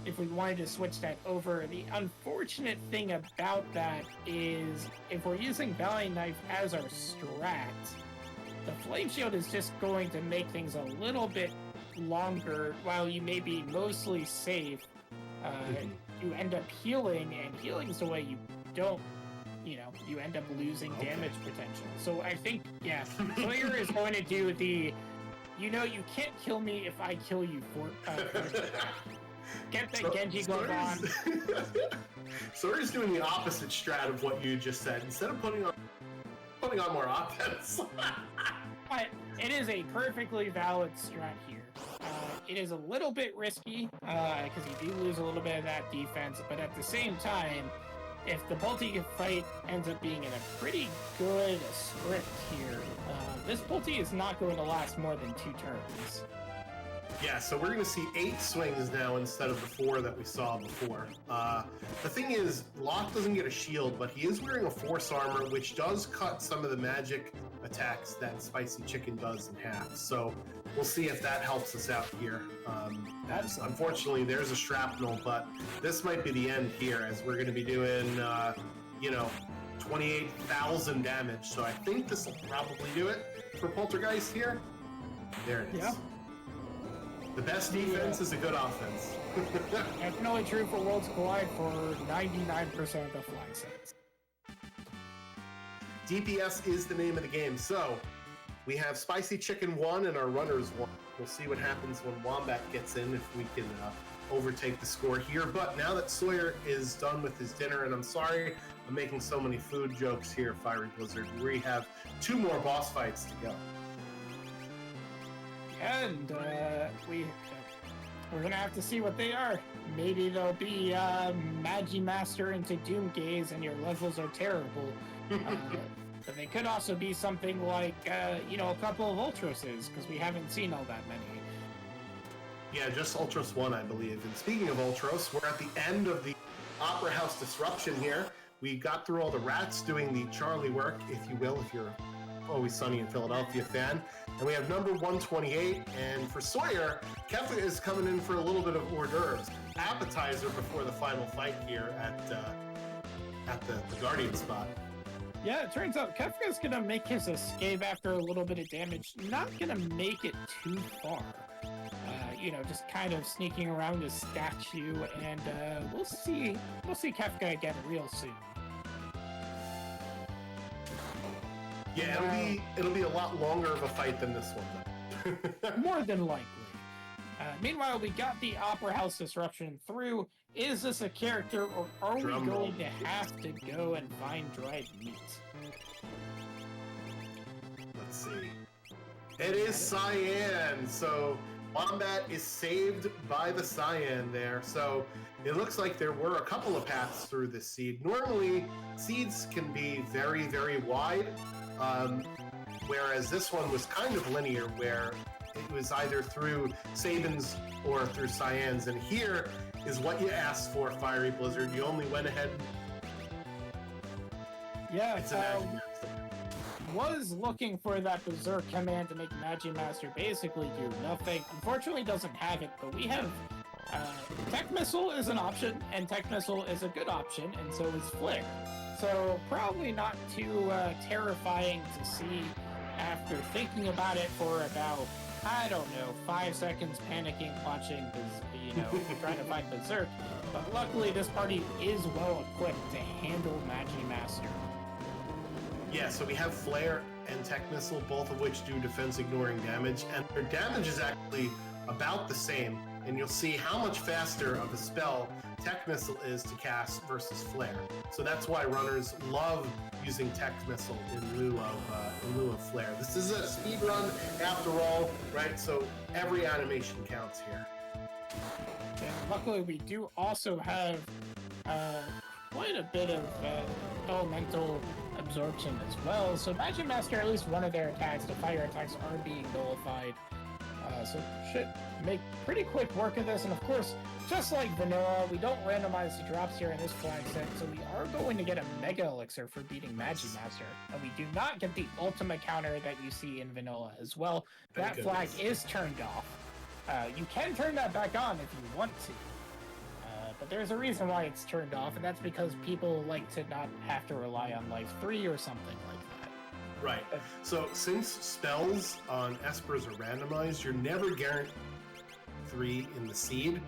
if we wanted to switch that over. The unfortunate thing about that is if we're using Valiant Knife as our strat, the flame shield is just going to make things a little bit longer while you may be mostly safe. You end up healing, and healing is the way you don't, you end up losing damage potential. So I think, yeah, Soyhr is going to do the, you can't kill me if I kill you for get that Genji glove on. Soyr's doing the opposite strat of what you just said. Instead of putting on more offense. But it is a perfectly valid strat here. It is a little bit risky, because you do lose a little bit of that defense, but at the same time, if the Pulti fight ends up being in a pretty good script here, this Pulti is not going to last more than 2 turns. Yeah, so we're going to see 8 swings now instead of the 4 that we saw before. The thing is, Locke doesn't get a shield, but he is wearing a Force Armor, which does cut some of the magic attacks that Spicy Chicken does in half. So we'll see if that helps us out here. Unfortunately, there's a shrapnel, but this might be the end here, as we're going to be doing, 28,000 damage. So I think this will probably do it for Poltergeist here. There it is. Yeah. The best defense is a good offense. Definitely true for Worlds Collide for 99% of the flag sets. DPS is the name of the game. So we have Spicy Chicken 1 and our runners 1. We'll see what happens when Wombat gets in, if we can overtake the score here. But now that Soyhr is done with his dinner, and I'm sorry I'm making so many food jokes here, Fiery Blizzard, we have 2 more boss fights to go. And we're gonna have to see what they are. Maybe they'll be Magimaster into Doomgaze and your levels are terrible. But they could also be something like, a couple of Ultroses, because we haven't seen all that many. Yeah, just Ultros 1, I believe. And speaking of Ultros, we're at the end of the Opera House disruption here. We got through all the rats doing the Charlie work, if you will, if you're Always Sunny in Philadelphia fan. And we have number 128, and for Soyhr, Kefka is coming in for a little bit of hors d'oeuvres. Appetizer before the final fight here at the Guardian spot. Yeah, it turns out Kefka's gonna make his escape after a little bit of damage. Not gonna make it too far. Just kind of sneaking around his statue, and we'll see Kefka again real soon. Yeah, it'll be a lot longer of a fight than this one, though. More than likely. Meanwhile, we got the Opera House disruption through. Is this a character, or are we going to have to go and find dried meat? Let's see. It is Cyan, so Wombat is saved by the Cyan there. So it looks like there were a couple of paths through this seed. Normally, seeds can be very, very wide. Whereas this one was kind of linear, where it was either through Sabins or through Cyans. And here is what you asked for, Fiery Blizzard. You only went ahead. Yeah, was looking for that Berserk command to make Magimaster basically do nothing. Unfortunately, doesn't have it, but we have Tech Missile is an option, and Tech Missile is a good option, and so is Flare. So probably not too terrifying to see after thinking about it for about, 5 seconds, panicking, watching, trying to find Berserk. But luckily, this party is well equipped to handle Magimaster. Yeah, so we have Flare and Tech Missile, both of which do defense ignoring damage, and their damage is actually about the same. And you'll see how much faster of a spell Tech Missile is to cast versus Flare. So that's why runners love using Tech Missile in lieu of Flare. This is a speed run after all, right? So every animation counts here. And luckily, we do also have quite a bit of elemental absorption as well. So Magimaster, at least one of their attacks, the fire attacks, are being nullified. So should make pretty quick work of this. And of course, just like vanilla, we don't randomize the drops here in this flag set, so we are going to get a Mega Elixir for beating Magimaster. And we do not get the ultimate counter that you see in vanilla as well. That flag is turned off. You can turn that back on if you want to. But there's a reason why it's turned off, and that's because people like to not have to rely on Life 3 or something like that. Right. So since spells on Espers are randomized, you're never guaranteed 3 in the seed.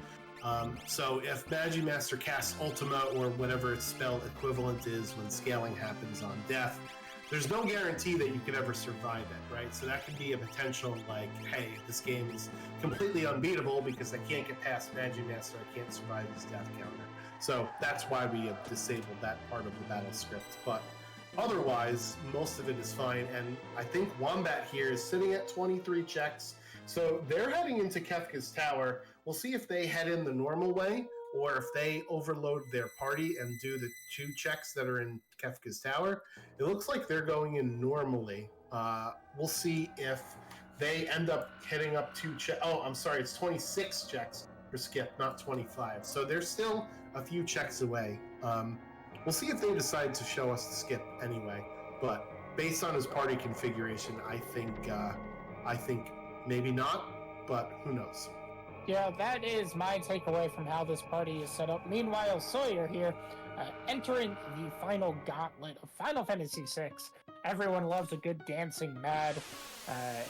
So if Magimaster casts Ultima or whatever its spell equivalent is when scaling happens on death, there's no guarantee that you could ever survive it, right? So that could be a potential like, hey, this game is completely unbeatable because I can't get past Magimaster, I can't survive his death counter. So that's why we have disabled that part of the battle script. But otherwise, most of it is fine. And I think Wombat here is sitting at 23 checks. So they're heading into Kefka's Tower. We'll see if they head in the normal way or if they overload their party and do the 2 checks that are in Kefka's Tower. It looks like they're going in normally. We'll see if they end up hitting up 2 checks. Oh, I'm sorry, it's 26 checks for Skip, not 25. So they're still a few checks away. We'll see if they decide to show us the Skip anyway. But based on his party configuration, I think maybe not, but who knows? Yeah, that is my takeaway from how this party is set up. Meanwhile, Soyhr here, entering the final gauntlet of Final Fantasy VI. Everyone loves a good dancing mad,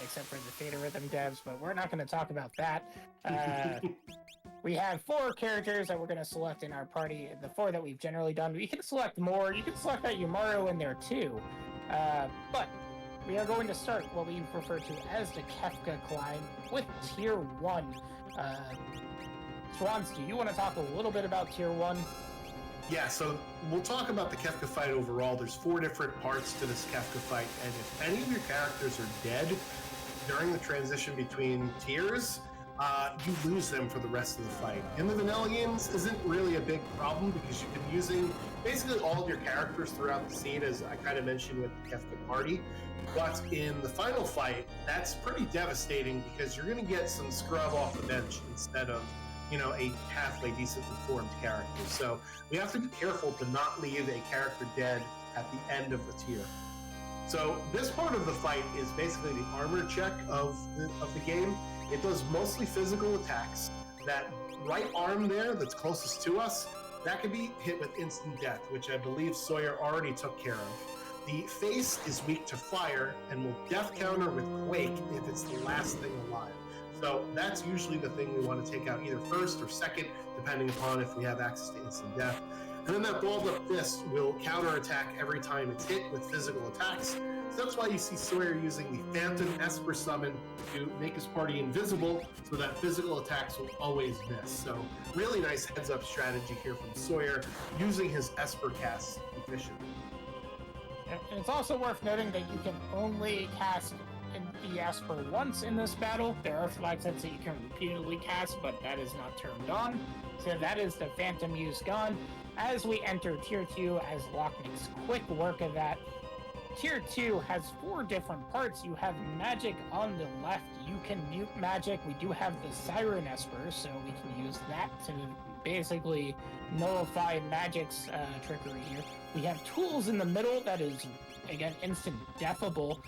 except for the Theta Rhythm devs, but we're not going to talk about that. We have 4 characters that we're going to select in our party, the 4 that we've generally done. We can select more. You can select that Yumaru in there too. But we are going to start what we refer to as the Kefka climb with Tier 1. Swansky, you want to talk a little bit about Tier 1? Yeah, so we'll talk about the Kefka fight overall. There's 4 different parts to this Kefka fight, and if any of your characters are dead during the transition between tiers, you lose them for the rest of the fight. In the vanilla games, isn't really a big problem because you've been using basically all of your characters throughout the seed, as I kind of mentioned with the Kefka party. But in the final fight, that's pretty devastating because you're going to get some scrub off the bench instead of, you know, a halfway decently formed character. So we have to be careful to not leave a character dead at the end of the tier. So this part of the fight is basically the armor check of the game. It does mostly physical attacks. That right arm there that's closest to us, that can be hit with instant death, which I believe Soyhr already took care of. The face is weak to fire and will death counter with Quake if it's the last thing alive. So that's usually the thing we want to take out either first or second, depending upon if we have access to instant death. And then that balled up fist will counterattack every time it's hit with physical attacks. So that's why you see Soyhr using the Phantom Esper summon to make his party invisible so that physical attacks will always miss. So really nice heads-up strategy here from Soyhr, using his Esper casts efficiently. And it's also worth noting that you can only cast the Esper once in this battle. There are flag sets that you can repeatedly cast, but that is not turned on. So that is the Phantom use gone. As we enter Tier 2, as Locke makes quick work of that, Tier 2 has 4 different parts. You have magic on the left. You can mute magic. We do have the Siren Esper, so we can use that to basically nullify magic's trickery here. We have tools in the middle that is, again, instant deathable,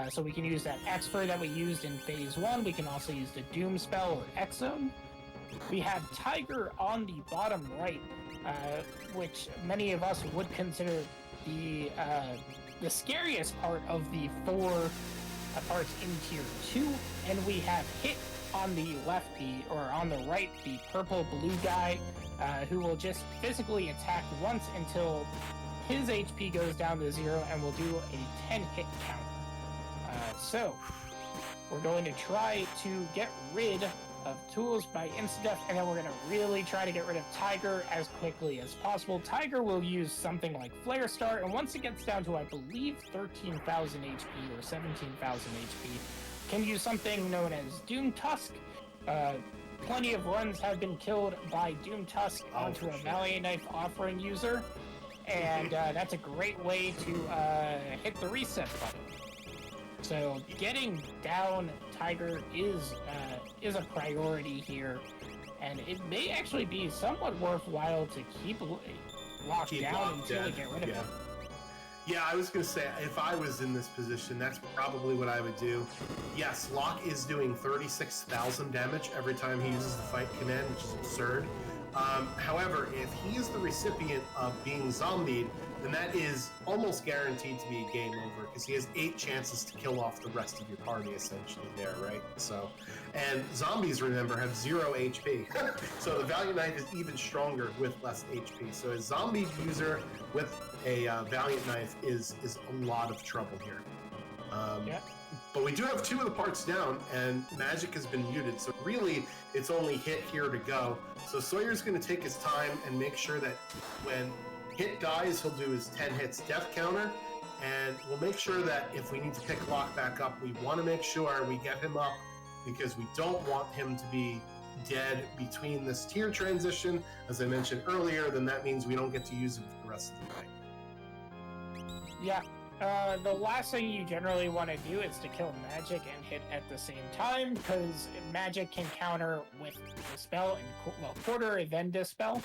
so we can use that Esper that we used in Phase 1. We can also use the Doom spell or X-Zone. We have Tiger on the bottom right, which many of us would consider the scariest part of the 4 parts in Tier 2, and we have Hit on the left, on the right, the purple-blue guy, who will just physically attack once until his HP goes down to 0 and will do a 10-hit counter. So, we're going to try to get rid of tools by insta-death, and then we're going to really try to get rid of Tiger as quickly as possible. Tiger will use something like Flare Star, and once it gets down to, I believe, 13,000 HP or 17,000 HP, can use something known as Doom Tusk. Plenty of runs have been killed by Doom Tusk onto a Valiant Knife offering user, and that's a great way to hit the reset button. So getting down Tiger is a priority here, and it may actually be somewhat worthwhile to keep Locke down until we get rid of him. Yeah, I was going to say, if I was in this position, that's probably what I would do. Yes, Locke is doing 36,000 damage every time he uses the fight command, which is absurd. However, if he is the recipient of being zombied, then that is almost guaranteed to be a game over, because he has 8 chances to kill off the rest of your party, essentially, there, right? So, and zombies, remember, have 0 HP. So the Valiant Knife is even stronger with less HP. So a zombie user with a Valiant Knife is a lot of trouble here. Yeah. But we do have 2 of the parts down, and magic has been muted, so really it's only hit here to go. So Soyr's going to take his time and make sure that when hit dies, he'll do his 10 hits death counter, and we'll make sure that if we need to pick Locke back up, we want to make sure we get him up, because we don't want him to be dead between this tier transition. As I mentioned earlier, then that means we don't get to use him for the rest of the night. Yeah. The last thing you generally want to do is to kill magic and hit at the same time, because magic can counter with dispel and quarter then dispel,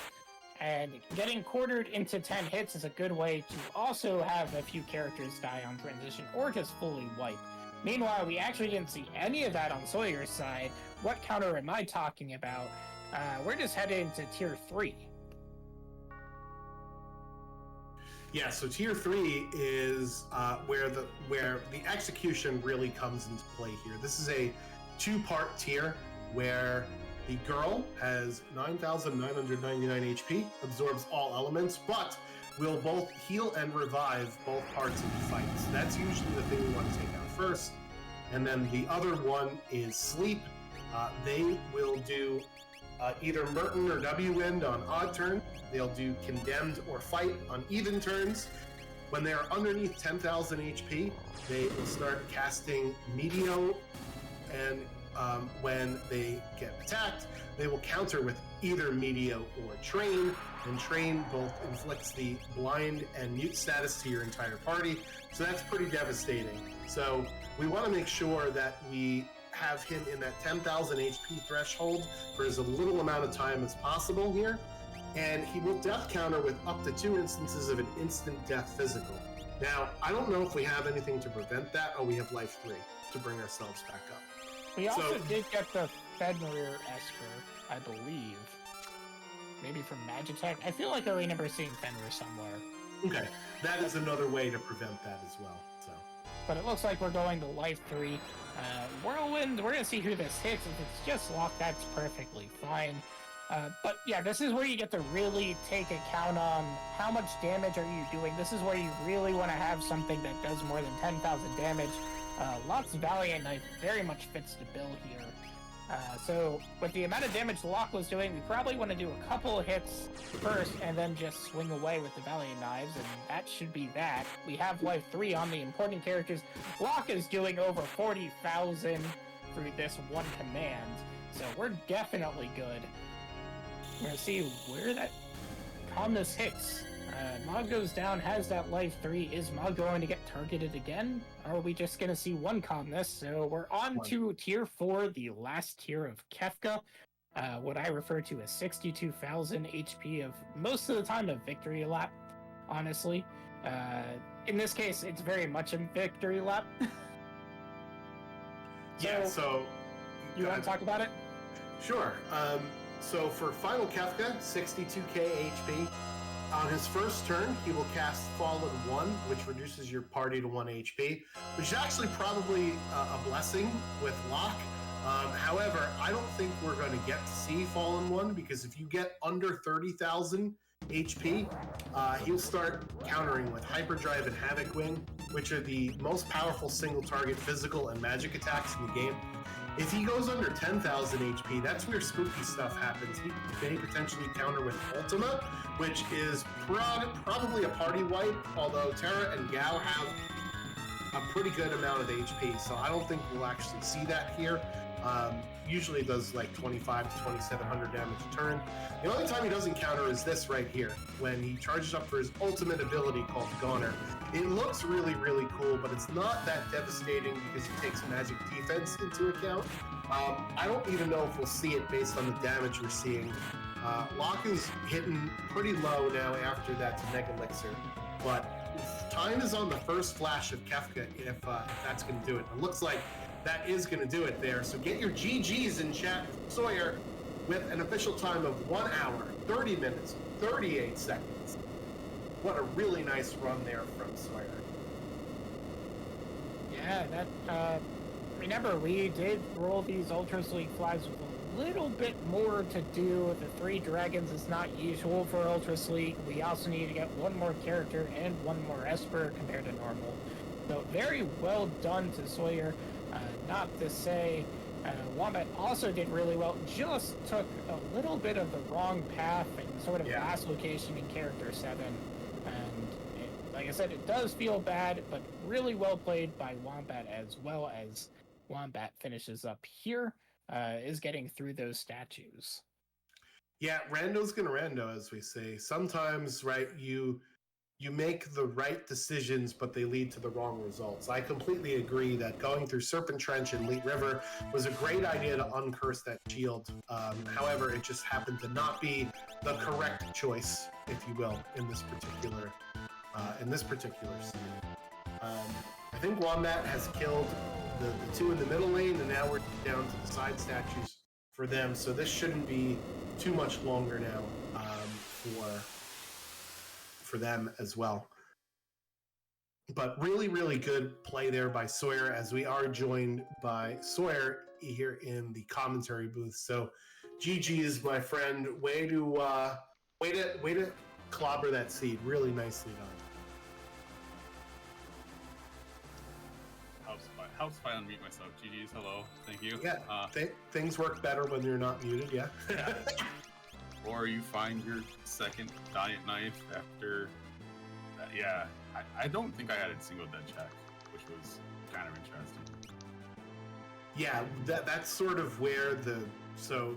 and getting quartered into 10 hits is a good way to also have a few characters die on transition or just fully wipe. Meanwhile, we actually didn't see any of that on Soyr's side. What counter am I talking about? We're just headed into tier 3. Yeah, so tier 3 is where the execution really comes into play here. This is a 2-part tier where the girl has 9,999 HP, absorbs all elements, but will both heal and revive both parts of the fight. So that's usually the thing we want to take out first. And then the other one is sleep. They will do either Merton or W-Wind on odd turn. They'll do Condemned or Fight on even turns. When they are underneath 10,000 HP, they will start casting Meteo, and when they get attacked, they will counter with either Meteo or Train, and Train both inflicts the blind and mute status to your entire party, so that's pretty devastating. So we want to make sure that we have him in that 10,000 HP threshold for as little amount of time as possible here, and he will death counter with up to 2 instances of an instant death physical. Now, I don't know if we have anything to prevent that. Oh, we have life 3 to bring ourselves back up. We also did get the Fenrir Esper, I believe. Maybe from Magitech. I feel like I remember seeing Fenrir somewhere. Okay, that is another way to prevent that as well. So, but it looks like we're going to life 3. Whirlwind, we're going to see who this hits. If it's just Locke, that's perfectly fine. But yeah, this is where you get to really take account on how much damage are you doing. This is where you really want to have something that does more than 10,000 damage. Locke's Valiant Knife very much fits the bill here. So with the amount of damage Locke was doing, we probably want to do a couple of hits first and then just swing away with the Valiant Knives, and that should be that. We have life 3 on the important characters. Locke is doing over 40,000 through this one command, so we're definitely good. We're going to see where that calmness hits. Mog goes down, has that life 3. Is Mog going to get targeted again? Or are we just going to see 1 calmness? So we're on to tier 4, the last tier of Kefka. What I refer to as 62,000 HP of most of the time a victory lap, honestly. In this case, it's very much a victory lap. So you want to talk about it? Sure. So for Final Kefka, 62k HP. On his first turn, he will cast Fallen 1, which reduces your party to 1 HP, which is actually probably a blessing with Locke. However, I don't think we're going to get to see Fallen 1, because if you get under 30,000 HP, he'll start countering with Hyperdrive and Havoc Wing, which are the most powerful single target physical and magic attacks in the game. If he goes under 10,000 HP, that's where spooky stuff happens. He may potentially counter with Ultima, which is probably a party wipe, although Terra and Gao have a pretty good amount of HP, so I don't think we'll actually see that here. Usually does like 25 to 2,700 damage a turn. The only time he doesn't counter is this right here, when he charges up for his ultimate ability called Goner. It looks really, really cool, but it's not that devastating because it takes magic defense into account. I don't even know if we'll see it based on the damage we're seeing. Locke is hitting pretty low now after that Mega Elixir, but time is on the first flash of Kefka if that's going to do it. It looks like that is going to do it there. So get your GGs in chat, Soyhr, with an official time of 1 hour, 30 minutes, 38 seconds. What a really nice run there from Soyhr. Yeah, that, remember, we did roll these Ultras League flags with a little bit more to do. The 3 dragons is not usual for Ultras League. We also need to get 1 more character and 1 more Esper compared to normal. So very well done to Soyhr. Not to say, Wombat also did really well, just took a little bit of the wrong path and sort of last location in Character 7. And like I said, it does feel bad, but really well played by Wombat, as well as Wombat finishes up here, is getting through those statues. Yeah, rando's gonna rando, as we say. Sometimes, right, you make the right decisions, but they lead to the wrong results. I completely agree that going through Serpent Trench and Leet River was a great idea to uncurse that shield. However, it just happened to not be the correct choice, if you will, in this particular scene. I think Wombat has killed the 2 in the middle lane, and now we're down to the side statues for them. So this shouldn't be too much longer now for them as well. But really, really good play there by Soyhr, as we are joined by Soyhr here in the commentary booth. So GG's, my friend. Way to clobber that seed. Really nicely done. Helps if I unmute myself. GG's, hello. Thank you. Yeah, things work better when you're not muted, yeah. Yeah. Or you find your second giant knife after that. Yeah, I don't think I had a single dead check, which was kind of interesting. Yeah, that's sort of where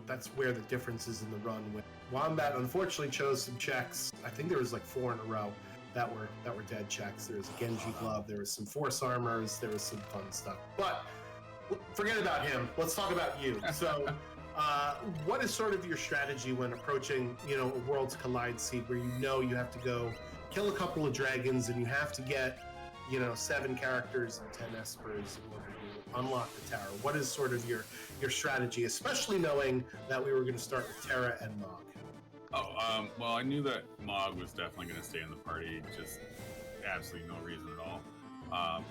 that's where the difference is in the run. With Wombat, unfortunately, chose some checks. I think there was like 4 in a row that were dead checks. There was a Genji glove, there was some Force armors, there was some fun stuff. But forget about him. Let's talk about you. So, what is sort of your strategy when approaching, a Worlds Collide seed where you have to go kill a couple of dragons and you have to get, 7 characters and 10 Espers in order to unlock the tower? What is sort of your strategy, especially knowing that we were going to start with Terra and Mog? Well, I knew that Mog was definitely going to stay in the party, just absolutely no reason at all.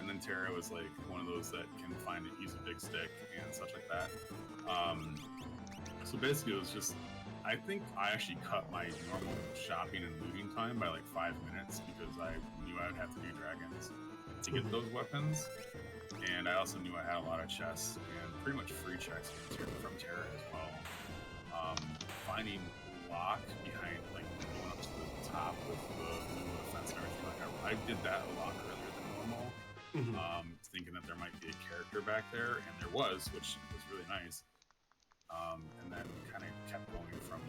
And then Terra was like one of those that can use a big stick and such like that. So basically it was just, I think I actually cut my normal shopping and looting time by like 5 minutes because I knew I would have to do dragons to get those weapons. And I also knew I had a lot of chests and pretty much free checks from Terra as well. Finding Locke behind, like going up to the top with the defense and everything like that. I did that a lot earlier than normal, thinking that there might be a character back there, and there was, which was really nice. And then kind of kept going from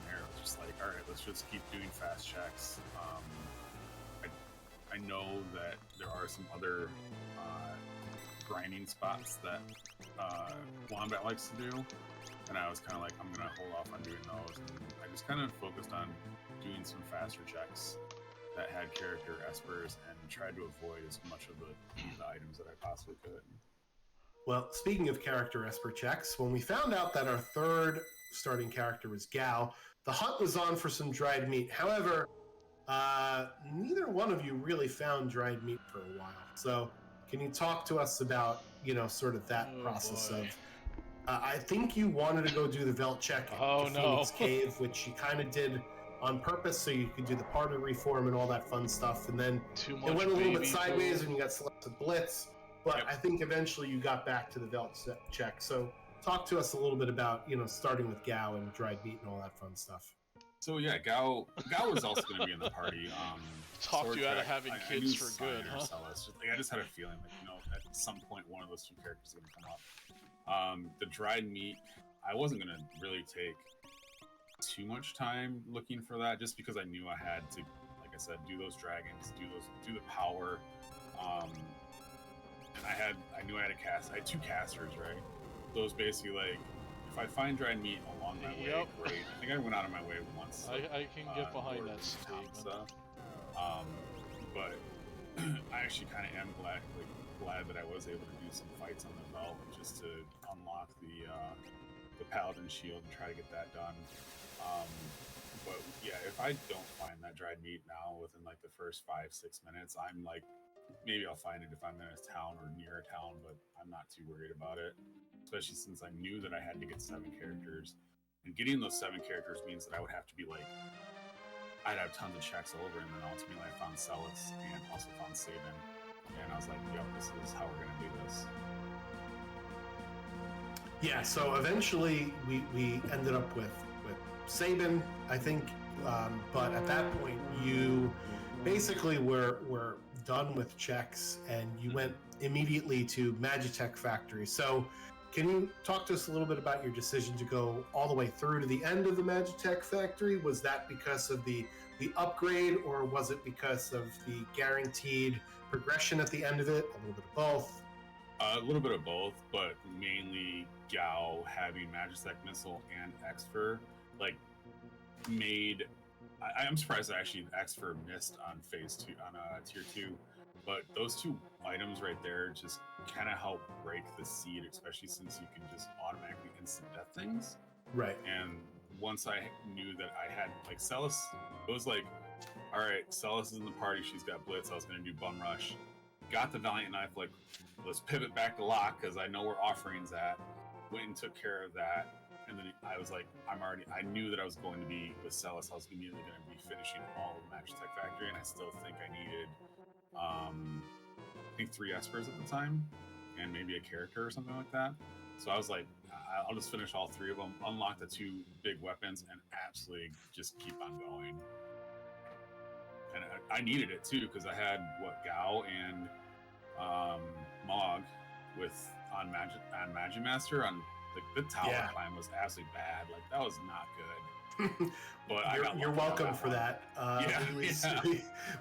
there. It was just like, all right, let's just keep doing fast checks. I know that there are some other grinding spots that Wombat likes to do. And I was kind of like, I'm going to hold off on doing those. And I just kind of focused on doing some faster checks that had character espers and tried to avoid as much of the items that I possibly could. Well, speaking of character esper checks, when we found out that our 3rd starting character was Gao, the hunt was on for some dried meat. However, neither one of you really found dried meat for a while. So can you talk to us about, sort of that process of... I think you wanted to go do the Velt check at Phoenix Cave, which you kind of did on purpose so you could do the party reform and all that fun stuff. And then it went a little bit sideways and you got selected Blitz. But I think eventually you got back to the Velt check. So talk to us a little bit about, starting with Gao and dried meat and all that fun stuff. So yeah, Gao was also going to be in the party. Talked you out of having kids for good, huh? I just had a feeling that, at some point one of those 2 characters is going to come up. The dried meat, I wasn't going to really take too much time looking for that just because I knew I had to like I said, do those dragons, do the power. And I knew I had a cast. I had 2 casters, right? Those basically like, if I find dried meat along my way, great. I think I went out of my way once. I can get behind that statement. But I actually kind of am glad that I was able to do some fights on the belt just to unlock the paladin shield and try to get that done. But yeah, if I don't find that dried meat now within like the first 5-6 minutes, I'm like, maybe I'll find it if I'm in a town or near a town, but I'm not too worried about it. Especially since I knew that I had to get 7 characters. And getting those 7 characters means that I would have to be like, I'd have tons of checks over, and then ultimately I found Celis and also found Sabin. And I was like, yep, this is how we're gonna do this. Yeah, so eventually we ended up with Sabin, I think, but at that point you basically were done with checks and you went immediately to Magitech Factory. So can you talk to us a little bit about your decision to go all the way through to the end of the Magitech Factory? Was that because of the upgrade, or was it because of the guaranteed progression at the end of it? A little bit of both. A little bit of both, but mainly Gao having Magitech Missile and Exfer like made. I'm surprised that actually Exfer missed on phase 2 on tier 2, but those 2 items right there just kind of help break the seed, especially since you can just automatically instant death things. Right. And once I knew that I had like Celis, it was like, all right, Celis is in the party. She's got Blitz. I was going to do Bum Rush. Got the Valiant Knife. Like, let's pivot back to Lock because I know where offering's at. Went and took care of that. And then I was like, I knew that I was going to be with Celis. I was immediately going to be finishing all of Magitech Factory, and I still think I needed, I think 3 Espers at the time, and maybe a character or something like that. So I was like, I'll just finish all 3 of them, unlock the 2 big weapons, and absolutely just keep on going. And I needed it too because I had Gao and Mog on Magimaster on. The tower climb was absolutely bad. Like, that was not good. But you're welcome for that.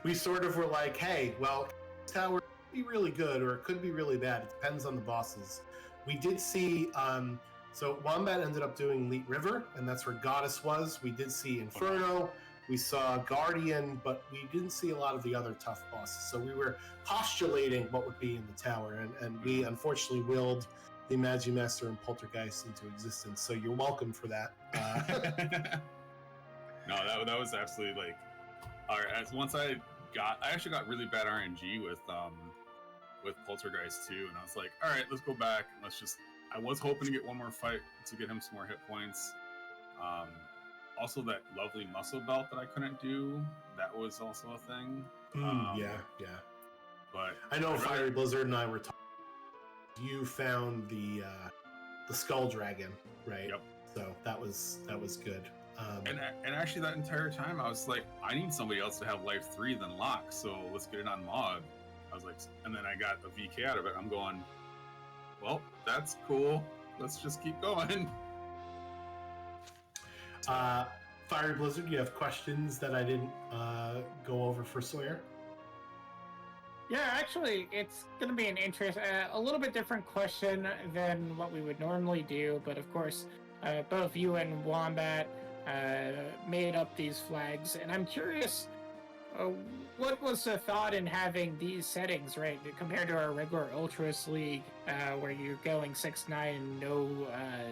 We sort of were like, hey, well, this tower could be really good or it could be really bad. It depends on the bosses. We did see, so Wombat ended up doing Elite River, and that's where Goddess was. We did see Inferno. We saw Guardian, but we didn't see a lot of the other tough bosses. So we were postulating what would be in the tower, and we unfortunately willed the Magimaster and Poltergeist into existence. So you're welcome for that. No, that was absolutely like, all right. Once I actually got really bad RNG with Poltergeist too, and I was like, all right, let's go back. I was hoping to get one more fight to get him some more hit points. Also, that lovely muscle belt that I couldn't do, that was also a thing. Yeah. But I know Fiery Blizzard and I were talking. You found the Skull Dragon, right? Yep. So that was good. And actually, that entire time, I was like, I need somebody else to have life 3 than Locke, so let's get it on Mog. I was like, and then I got a VK out of it. I'm going, well, that's cool. Let's just keep going. Fiery Blizzard, you have questions that I didn't go over for Soyhr? Yeah, actually, it's going to be a little bit different question than what we would normally do, but of course, both you and Wombat made up these flags, and I'm curious, what was the thought in having these settings, right, compared to our regular Ultras League, where you're going 6-9,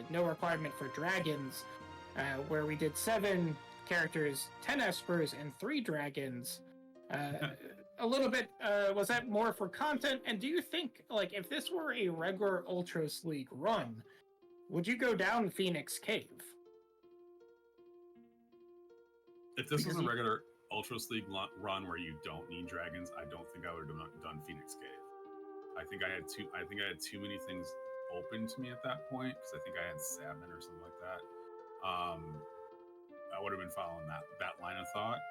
no requirement for dragons, where we did 7 characters, 10 Espers, and 3 dragons. A little bit, was that more for content? And do you think, like, if this were a regular Ultras League run, would you go down Phoenix Cave? If this was a regular Ultras League run where you don't need dragons, I don't think I would have done Phoenix Cave. I think I had too many things open to me at that point, because I think I had Salmon or something like that. I would have been following that line of thought.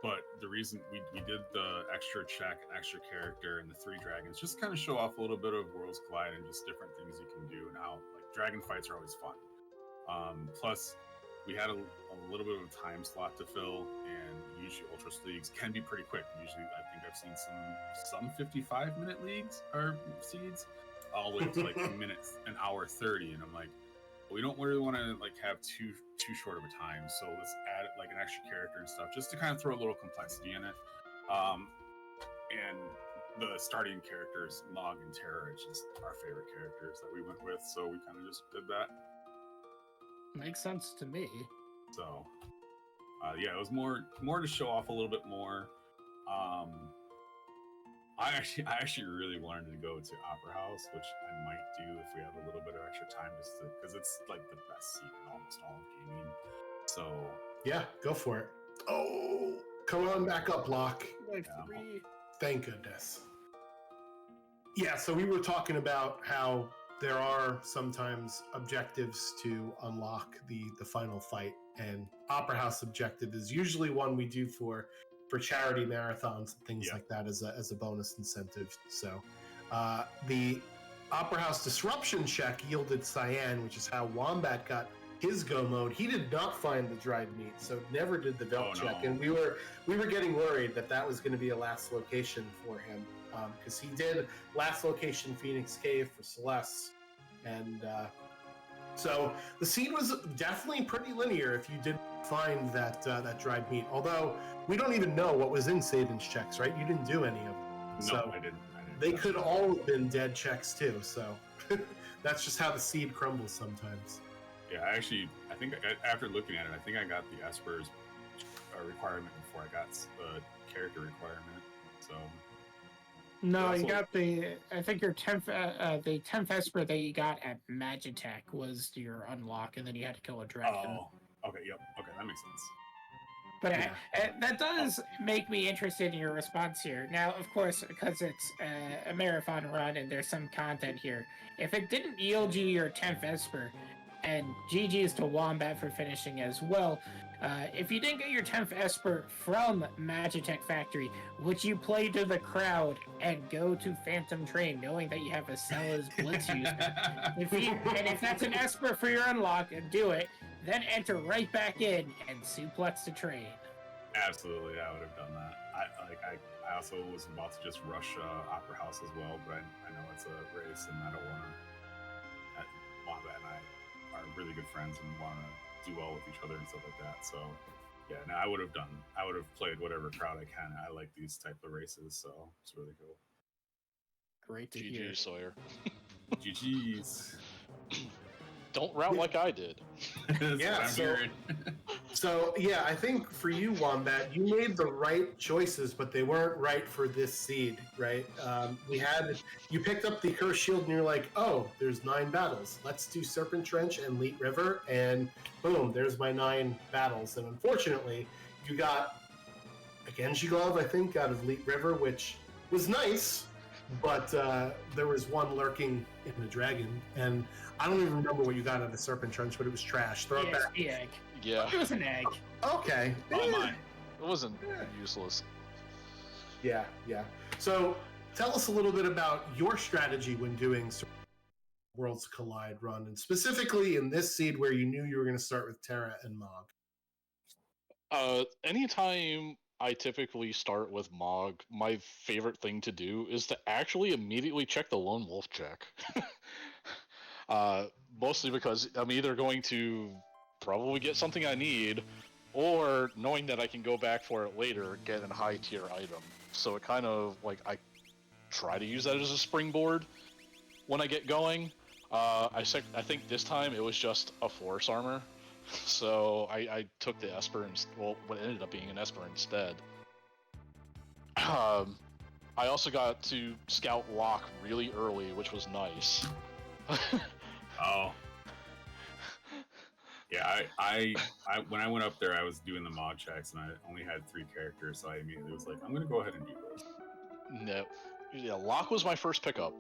But the reason we did the extra check, extra character, and the 3 dragons, just kind of show off a little bit of Worlds Collide and just different things you can do, and how like dragon fights are always fun. Plus, we had a little bit of a time slot to fill, and usually Ultras leagues can be pretty quick. Usually, I think I've seen some 55-minute leagues or seeds, all the way up to like an hour 30, and I'm like, we don't really want to like have too short of a time, so let's add like an extra character and stuff just to kind of throw a little complexity in it. And the starting characters, Mog and Terra, are just our favorite characters that we went with, so we kind of just did that. Makes sense to me. So, yeah, it was more to show off a little bit more. I actually really wanted to go to Opera House, which I might do if we have a little bit of extra time, just because it's like the best seat in almost all of gaming. So yeah, go for it. Oh, come on back up, Locke. Like 3. Thank goodness. Yeah, so we were talking about how there are sometimes objectives to unlock the final fight, and Opera House objective is usually one we do for charity marathons and things like that as a bonus incentive. So the Opera House disruption check yielded cyan, which is how Wombat got his go mode. He did not find the dried meat, so never did the belt check. And we were getting worried that was going to be a last location for him, because he did last location Phoenix Cave for Celeste, and so the seed was definitely pretty linear if you did find that dried meat. Although we don't even know what was in Saban's checks, right? You didn't do any of them. No, so I didn't. They could all have been dead checks too. So that's just how the seed crumbles sometimes. Yeah, I think after looking at it, I think I got the Esper's requirement before I got the character requirement. So no, you got I think your 10th, the 10th Esper that you got at Magitech was your unlock, and then you had to kill a dragon. Oh, okay, yep, okay, that makes sense. But that does make me interested in your response here. Now, of course, because it's a marathon run and there's some content here, if it didn't yield you your 10th Esper, and GG's to Wombat for finishing as well, if you didn't get your 10th Esper from Magitech Factory, would you play to the crowd and go to Phantom Train knowing that you have a Cella's Blitz user? If that's an Esper for your unlock, do it. Then enter right back in and suplex the train. Absolutely, I would have done that. I also was about to just rush Opera House as well, but I know it's a race and I don't want to. Wombat and I are really good friends and want to do well with each other and stuff like that. So yeah, no, I would have played whatever crowd I can. I like these type of races, so it's really cool. Great to hear. GG, Sawyer. GG's. Don't route like I did. Yeah, so yeah, I think for you, Wombat, you made the right choices, but they weren't right for this seed, right? You picked up the Curse Shield and you're like, oh, there's 9 battles. Let's do Serpent Trench and Leet River, and boom, there's my 9 battles. And unfortunately, you got a Genji Glove, I think, out of Leet River, which was nice, but there was one lurking in the dragon, and I don't even remember what you got out of the Serpent Trench, but it was trash. Throw it back. The egg. Yeah. It was an egg. Okay. Not mine. It wasn't useless. Yeah. So tell us a little bit about your strategy when doing Worlds Collide run, and specifically in this seed where you knew you were going to start with Terra and Mog. Anytime I typically start with Mog, my favorite thing to do is to actually immediately check the Lone Wolf check. Mostly because I'm either going to probably get something I need, or knowing that I can go back for it later, get a high tier item. So it kind of like I try to use that as a springboard when I get going. I think this time it was just a Force Armor, so I took the Esper and what ended up being an Esper instead. I also got to scout Locke really early, which was nice. Oh. Yeah, I when I went up there, I was doing the mod checks, and I only had 3 characters, so I immediately was like, I'm gonna go ahead and do this. No. Yeah, Locke was my first pickup.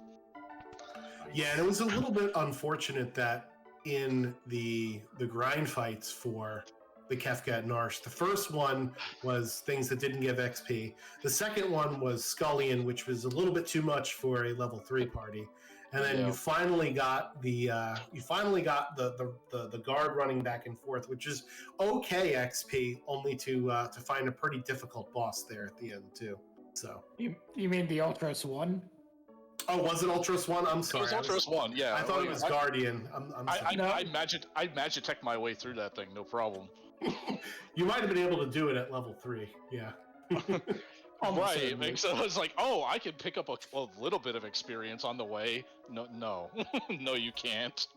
Yeah, and it was a little bit unfortunate that in the grind fights for the Kefka and Narsh, the first one was things that didn't give XP. The second one was Scullion, which was a little bit too much for a level 3 party. and then Yeah. you finally got the guard running back and forth, which is okay XP, only to find a pretty difficult boss there at the end too. So You mean the Ultros one? oh, was it Ultros 1? I'm It sorry. was Ultros 1, yeah. I thought it was Guardian. I'm sorry. No. I magitech my way through that thing, no problem. You might have been able to do it at level 3. Yeah. Almost Right, certainly. so it's like, oh, I can pick up a little bit of experience on the way. No, no, you can't.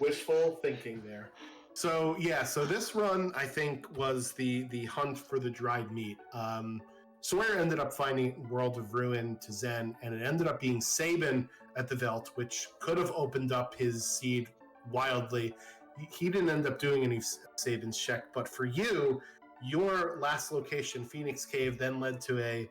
Wishful thinking there. So yeah, so this run I think was the hunt for the dried meat. Soyhr ended up finding World of Ruin to Zen, and it ended up being Sabin at the Veld, which could have opened up his seed wildly. He didn't end up doing any Sabin's check, but for you, your last location, Phoenix Cave, then led to a,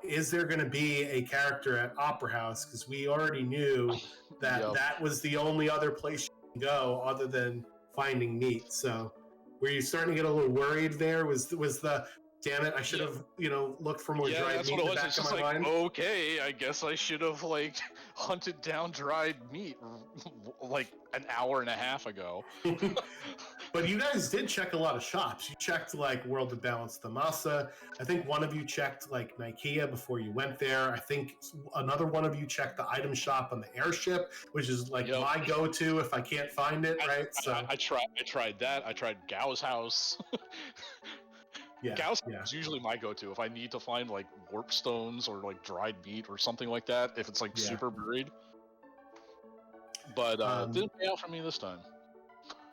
is there going to be a character at Opera House? Because we already knew that Yep. that was the only other place you can go other than finding meat. So were you starting to get a little worried there? Was the, damn it, I should have, looked for more Yeah, dried that's meat what in it the was. back It's of just my like, mind? okay, I guess I should have hunted down dried meat like an hour and a half ago. But you guys did check a lot of shops. You checked World of Balance the Masa. I think one of you checked Nikea before you went there. I think another one of you checked the item shop on the airship, which is Yep. my go-to if I can't find it, right? I tried that. I tried Gao's house. Yeah, Gao's yeah. is usually my go-to if I need to find warp stones or dried meat or something like that. If it's Yeah. super buried. But didn't pay out for me this time.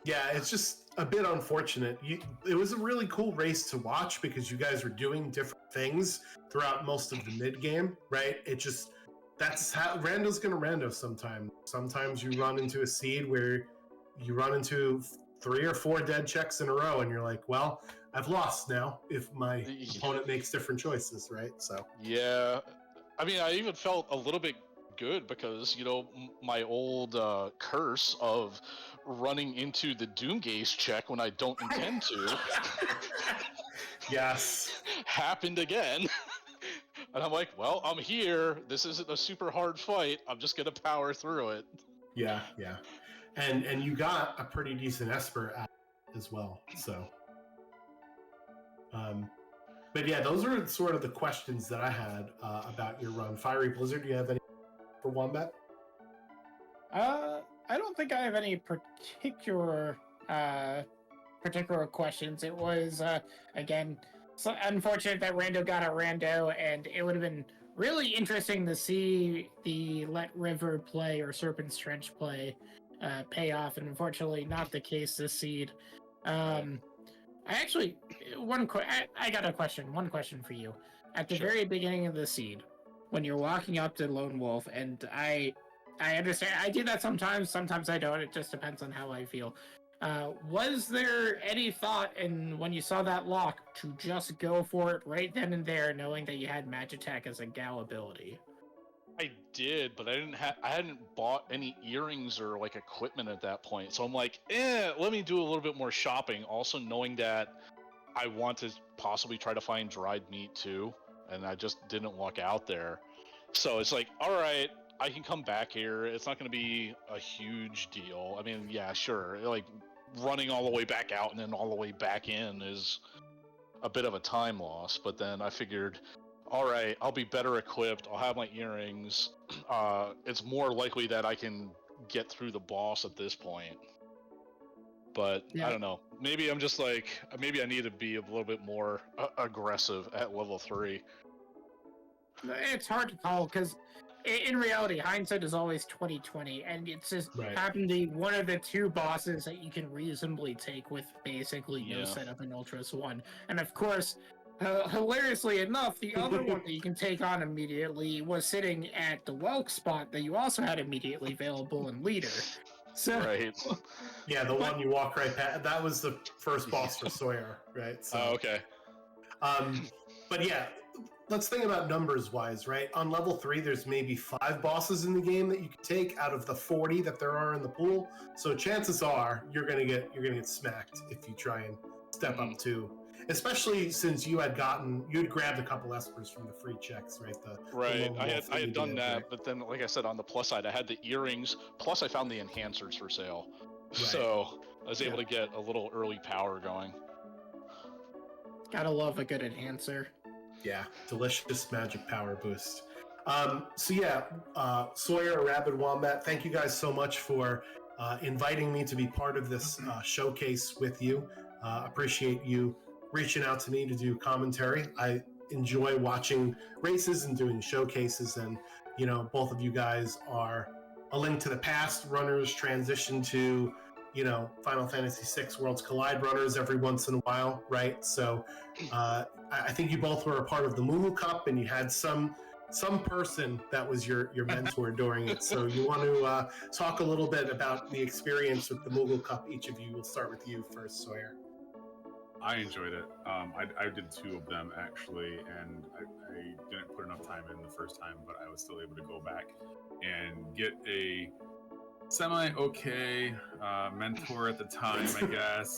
Yeah, it's just a bit unfortunate. It was a really cool race to watch because you guys were doing different things throughout most of the mid game, right? That's how rando's gonna rando sometimes. Sometimes you run into a seed where you run into 3 or 4 dead checks in a row, and you're like, well, I've lost now if my opponent makes different choices, right? So Yeah, I mean, I even felt a little bit good because my old curse of running into the Doomgaze check when I don't intend to yes. happened again. And I'm like, well, I'm here. This isn't a super hard fight. I'm just gonna power through it. Yeah. And you got a pretty decent Esper at it as well. So but yeah, those are sort of the questions that I had about your run. Fiery Blizzard, do you have any for Wombat? I don't think I have any particular questions. It was again so unfortunate that Rando got a rando, and it would have been really interesting to see the Let River play or Serpent's Trench play pay off, and unfortunately not the case this seed. I actually I got a question. One question for you. At the Sure. very beginning of the seed, when you're walking up to Lone Wolf, and I understand I do that sometimes. Sometimes I don't. It just depends on how I feel. Was there any thought when you saw that lock to just go for it right then and there, knowing that you had Magitech as a Gal ability? I did, but I hadn't bought any earrings or equipment at that point. So I'm like, let me do a little bit more shopping. Also knowing that I want to possibly try to find dried meat too, and I just didn't walk out there. So it's like, all right, I can come back here. It's not going to be a huge deal. I mean, yeah, sure. Running all the way back out and then all the way back in is a bit of a time loss. But then I figured, all right, I'll be better equipped. I'll have my earrings. It's more likely that I can get through the boss at this point. But Yeah. I don't know. Maybe I'm just maybe I need to be a little bit more aggressive at level 3. It's hard to call because in reality, hindsight is always 20/20, and it's just Right. happened to be one of the 2 bosses that you can reasonably take with basically no Yeah. setup in Ultras 1. And of course, hilariously enough, the other one that you can take on immediately was sitting at the Welk spot that you also had immediately available in Leader. So Right. Yeah, the one you walk right past. That was the first boss for Soyhr, right? So, Oh, okay. But yeah, let's think about numbers wise, right? On level 3, there's maybe 5 bosses in the game that you can take out of the 40 that there are in the pool. So chances are you're gonna get smacked if you try and step up to especially since you'd grabbed a couple espers from the free checks, right? Right. lone I wolf that had you done did, that, right? but then, like I said, on the plus side, I had the earrings. Plus, I found the enhancers for sale, so I was able to get a little early power going. Gotta love a good enhancer. Yeah, delicious magic power boost. So yeah, Soyhr, ARabidWombat, thank you guys so much for inviting me to be part of this showcase with you. Appreciate you reaching out to me to do commentary. I enjoy watching races and doing showcases, and both of you guys are A Link to the Past runners, transition to Final Fantasy VI Worlds Collide runners every once in a while, right? So I think you both were a part of the Moogle Cup, and you had some person that was your mentor during it. So you want to talk a little bit about the experience with the Moogle Cup? Each of you. We'll start with you first, Soyhr. I enjoyed it. I did 2 of them actually, and I didn't put enough time in the first time, but I was still able to go back and get a semi-okay mentor at the time, I guess.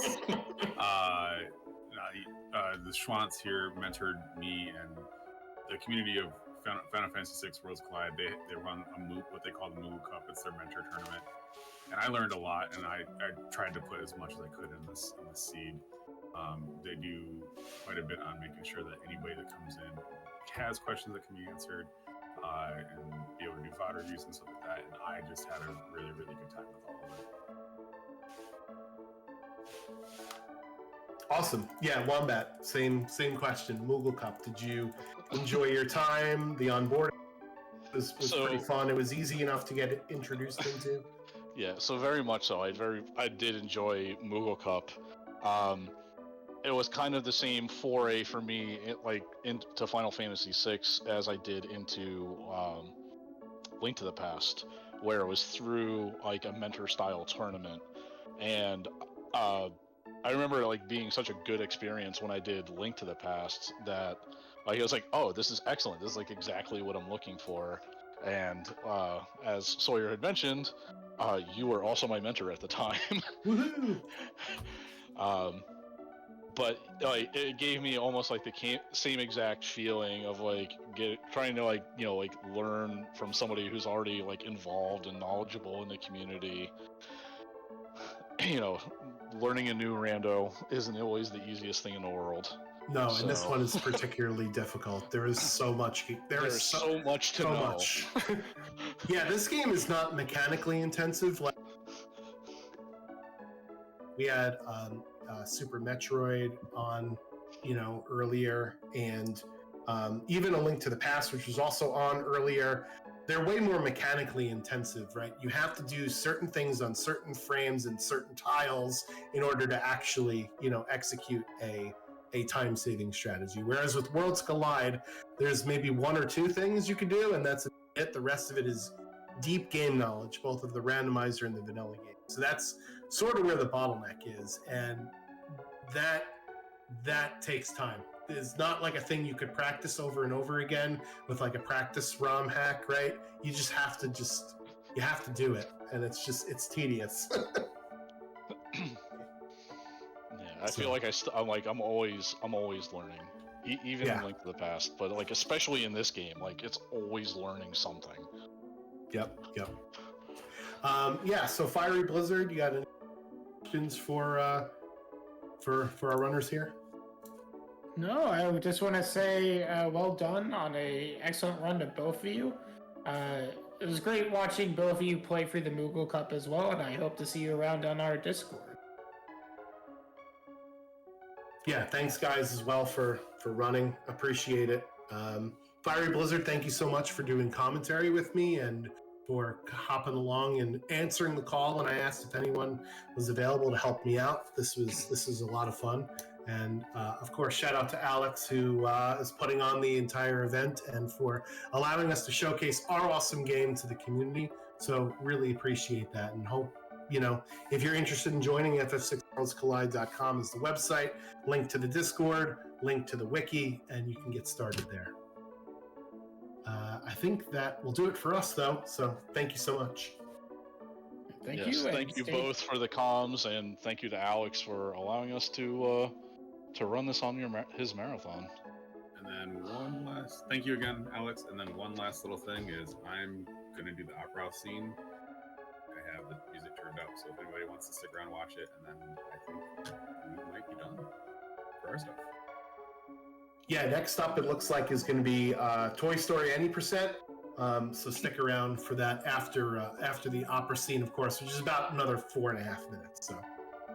The Schwantz here mentored me, and the community of Final Fantasy VI Worlds Collide, they run what they call the Moogle Cup. It's their mentor tournament, and I learned a lot, and I tried to put as much as I could in this seed. They do quite a bit on making sure that anybody that comes in has questions that can be answered, and be able to do VOD reviews and stuff like that. And I just had a really, really good time with all of it. Awesome. Yeah, Wombat, same question. Moogle Cup, did you enjoy your time? The onboarding was pretty fun. It was easy enough to get introduced into. Yeah, so very much so. I did enjoy Moogle Cup. It was kind of the same foray for me, into Final Fantasy VI as I did into Link to the Past, where it was through like a mentor style tournament, and I remember being such a good experience when I did Link to the Past that I was like, oh, this is excellent. This is exactly what I'm looking for. And as Soyhr had mentioned, you were also my mentor at the time. Woohoo! But it gave me almost the same exact feeling of trying to learn from somebody who's already involved and knowledgeable in the community. Learning a new rando isn't always the easiest thing in the world. No, and this one is particularly difficult. There is so much. There's so much to know. Much. Yeah, this game is not mechanically intensive. We had Super Metroid on, earlier, and even A Link to the Past, which was also on earlier. They're way more mechanically intensive, right? You have to do certain things on certain frames and certain tiles in order to actually, execute a time-saving strategy. Whereas with Worlds Collide, there's maybe 1 or 2 things you can do, and that's it. The rest of it is deep game knowledge, both of the randomizer and the vanilla game. So that's sort of where the bottleneck is, and that takes time. It's not like a thing you could practice over and over again with a practice ROM hack, right? You just have to do it, and it's tedious. Yeah, I feel like I'm always learning, even in Link to the Past, but especially in this game, it's always learning something. Yep. Yeah. So Fiery Blizzard, you got any questions for our runners here? No, I just want to say well done on a excellent run to both of you. It was great watching both of you play for the Moogle Cup as well, and I hope to see you around on our Discord. Yeah, thanks guys as well for running. Appreciate it. Fiery Blizzard, thank you so much for doing commentary with me and for hopping along and answering the call. And I asked if anyone was available to help me out. This was a lot of fun. And of course, shout out to Alex, who is putting on the entire event and for allowing us to showcase our awesome game to the community. So really appreciate that, and hope, if you're interested in joining, FF6WorldsCollide.com is the website, link to the Discord, link to the wiki, and you can get started there. I think that will do it for us, though. So thank you so much. Thank you. Thank you both for the comms, and thank you to Alex for allowing us to to run this on his marathon. And then one last thank you again, Alex. And then one last little thing is I'm gonna do the opera house scene. I have the music turned up, so if anybody wants to stick around and watch it, and then I think we might be done for our stuff. Yeah, next up it looks like is going to be Toy Story Any %. So stick around for that after the opera scene, of course, which is about another 4.5 minutes. So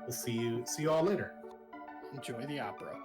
we'll see you all later. Enjoy the opera.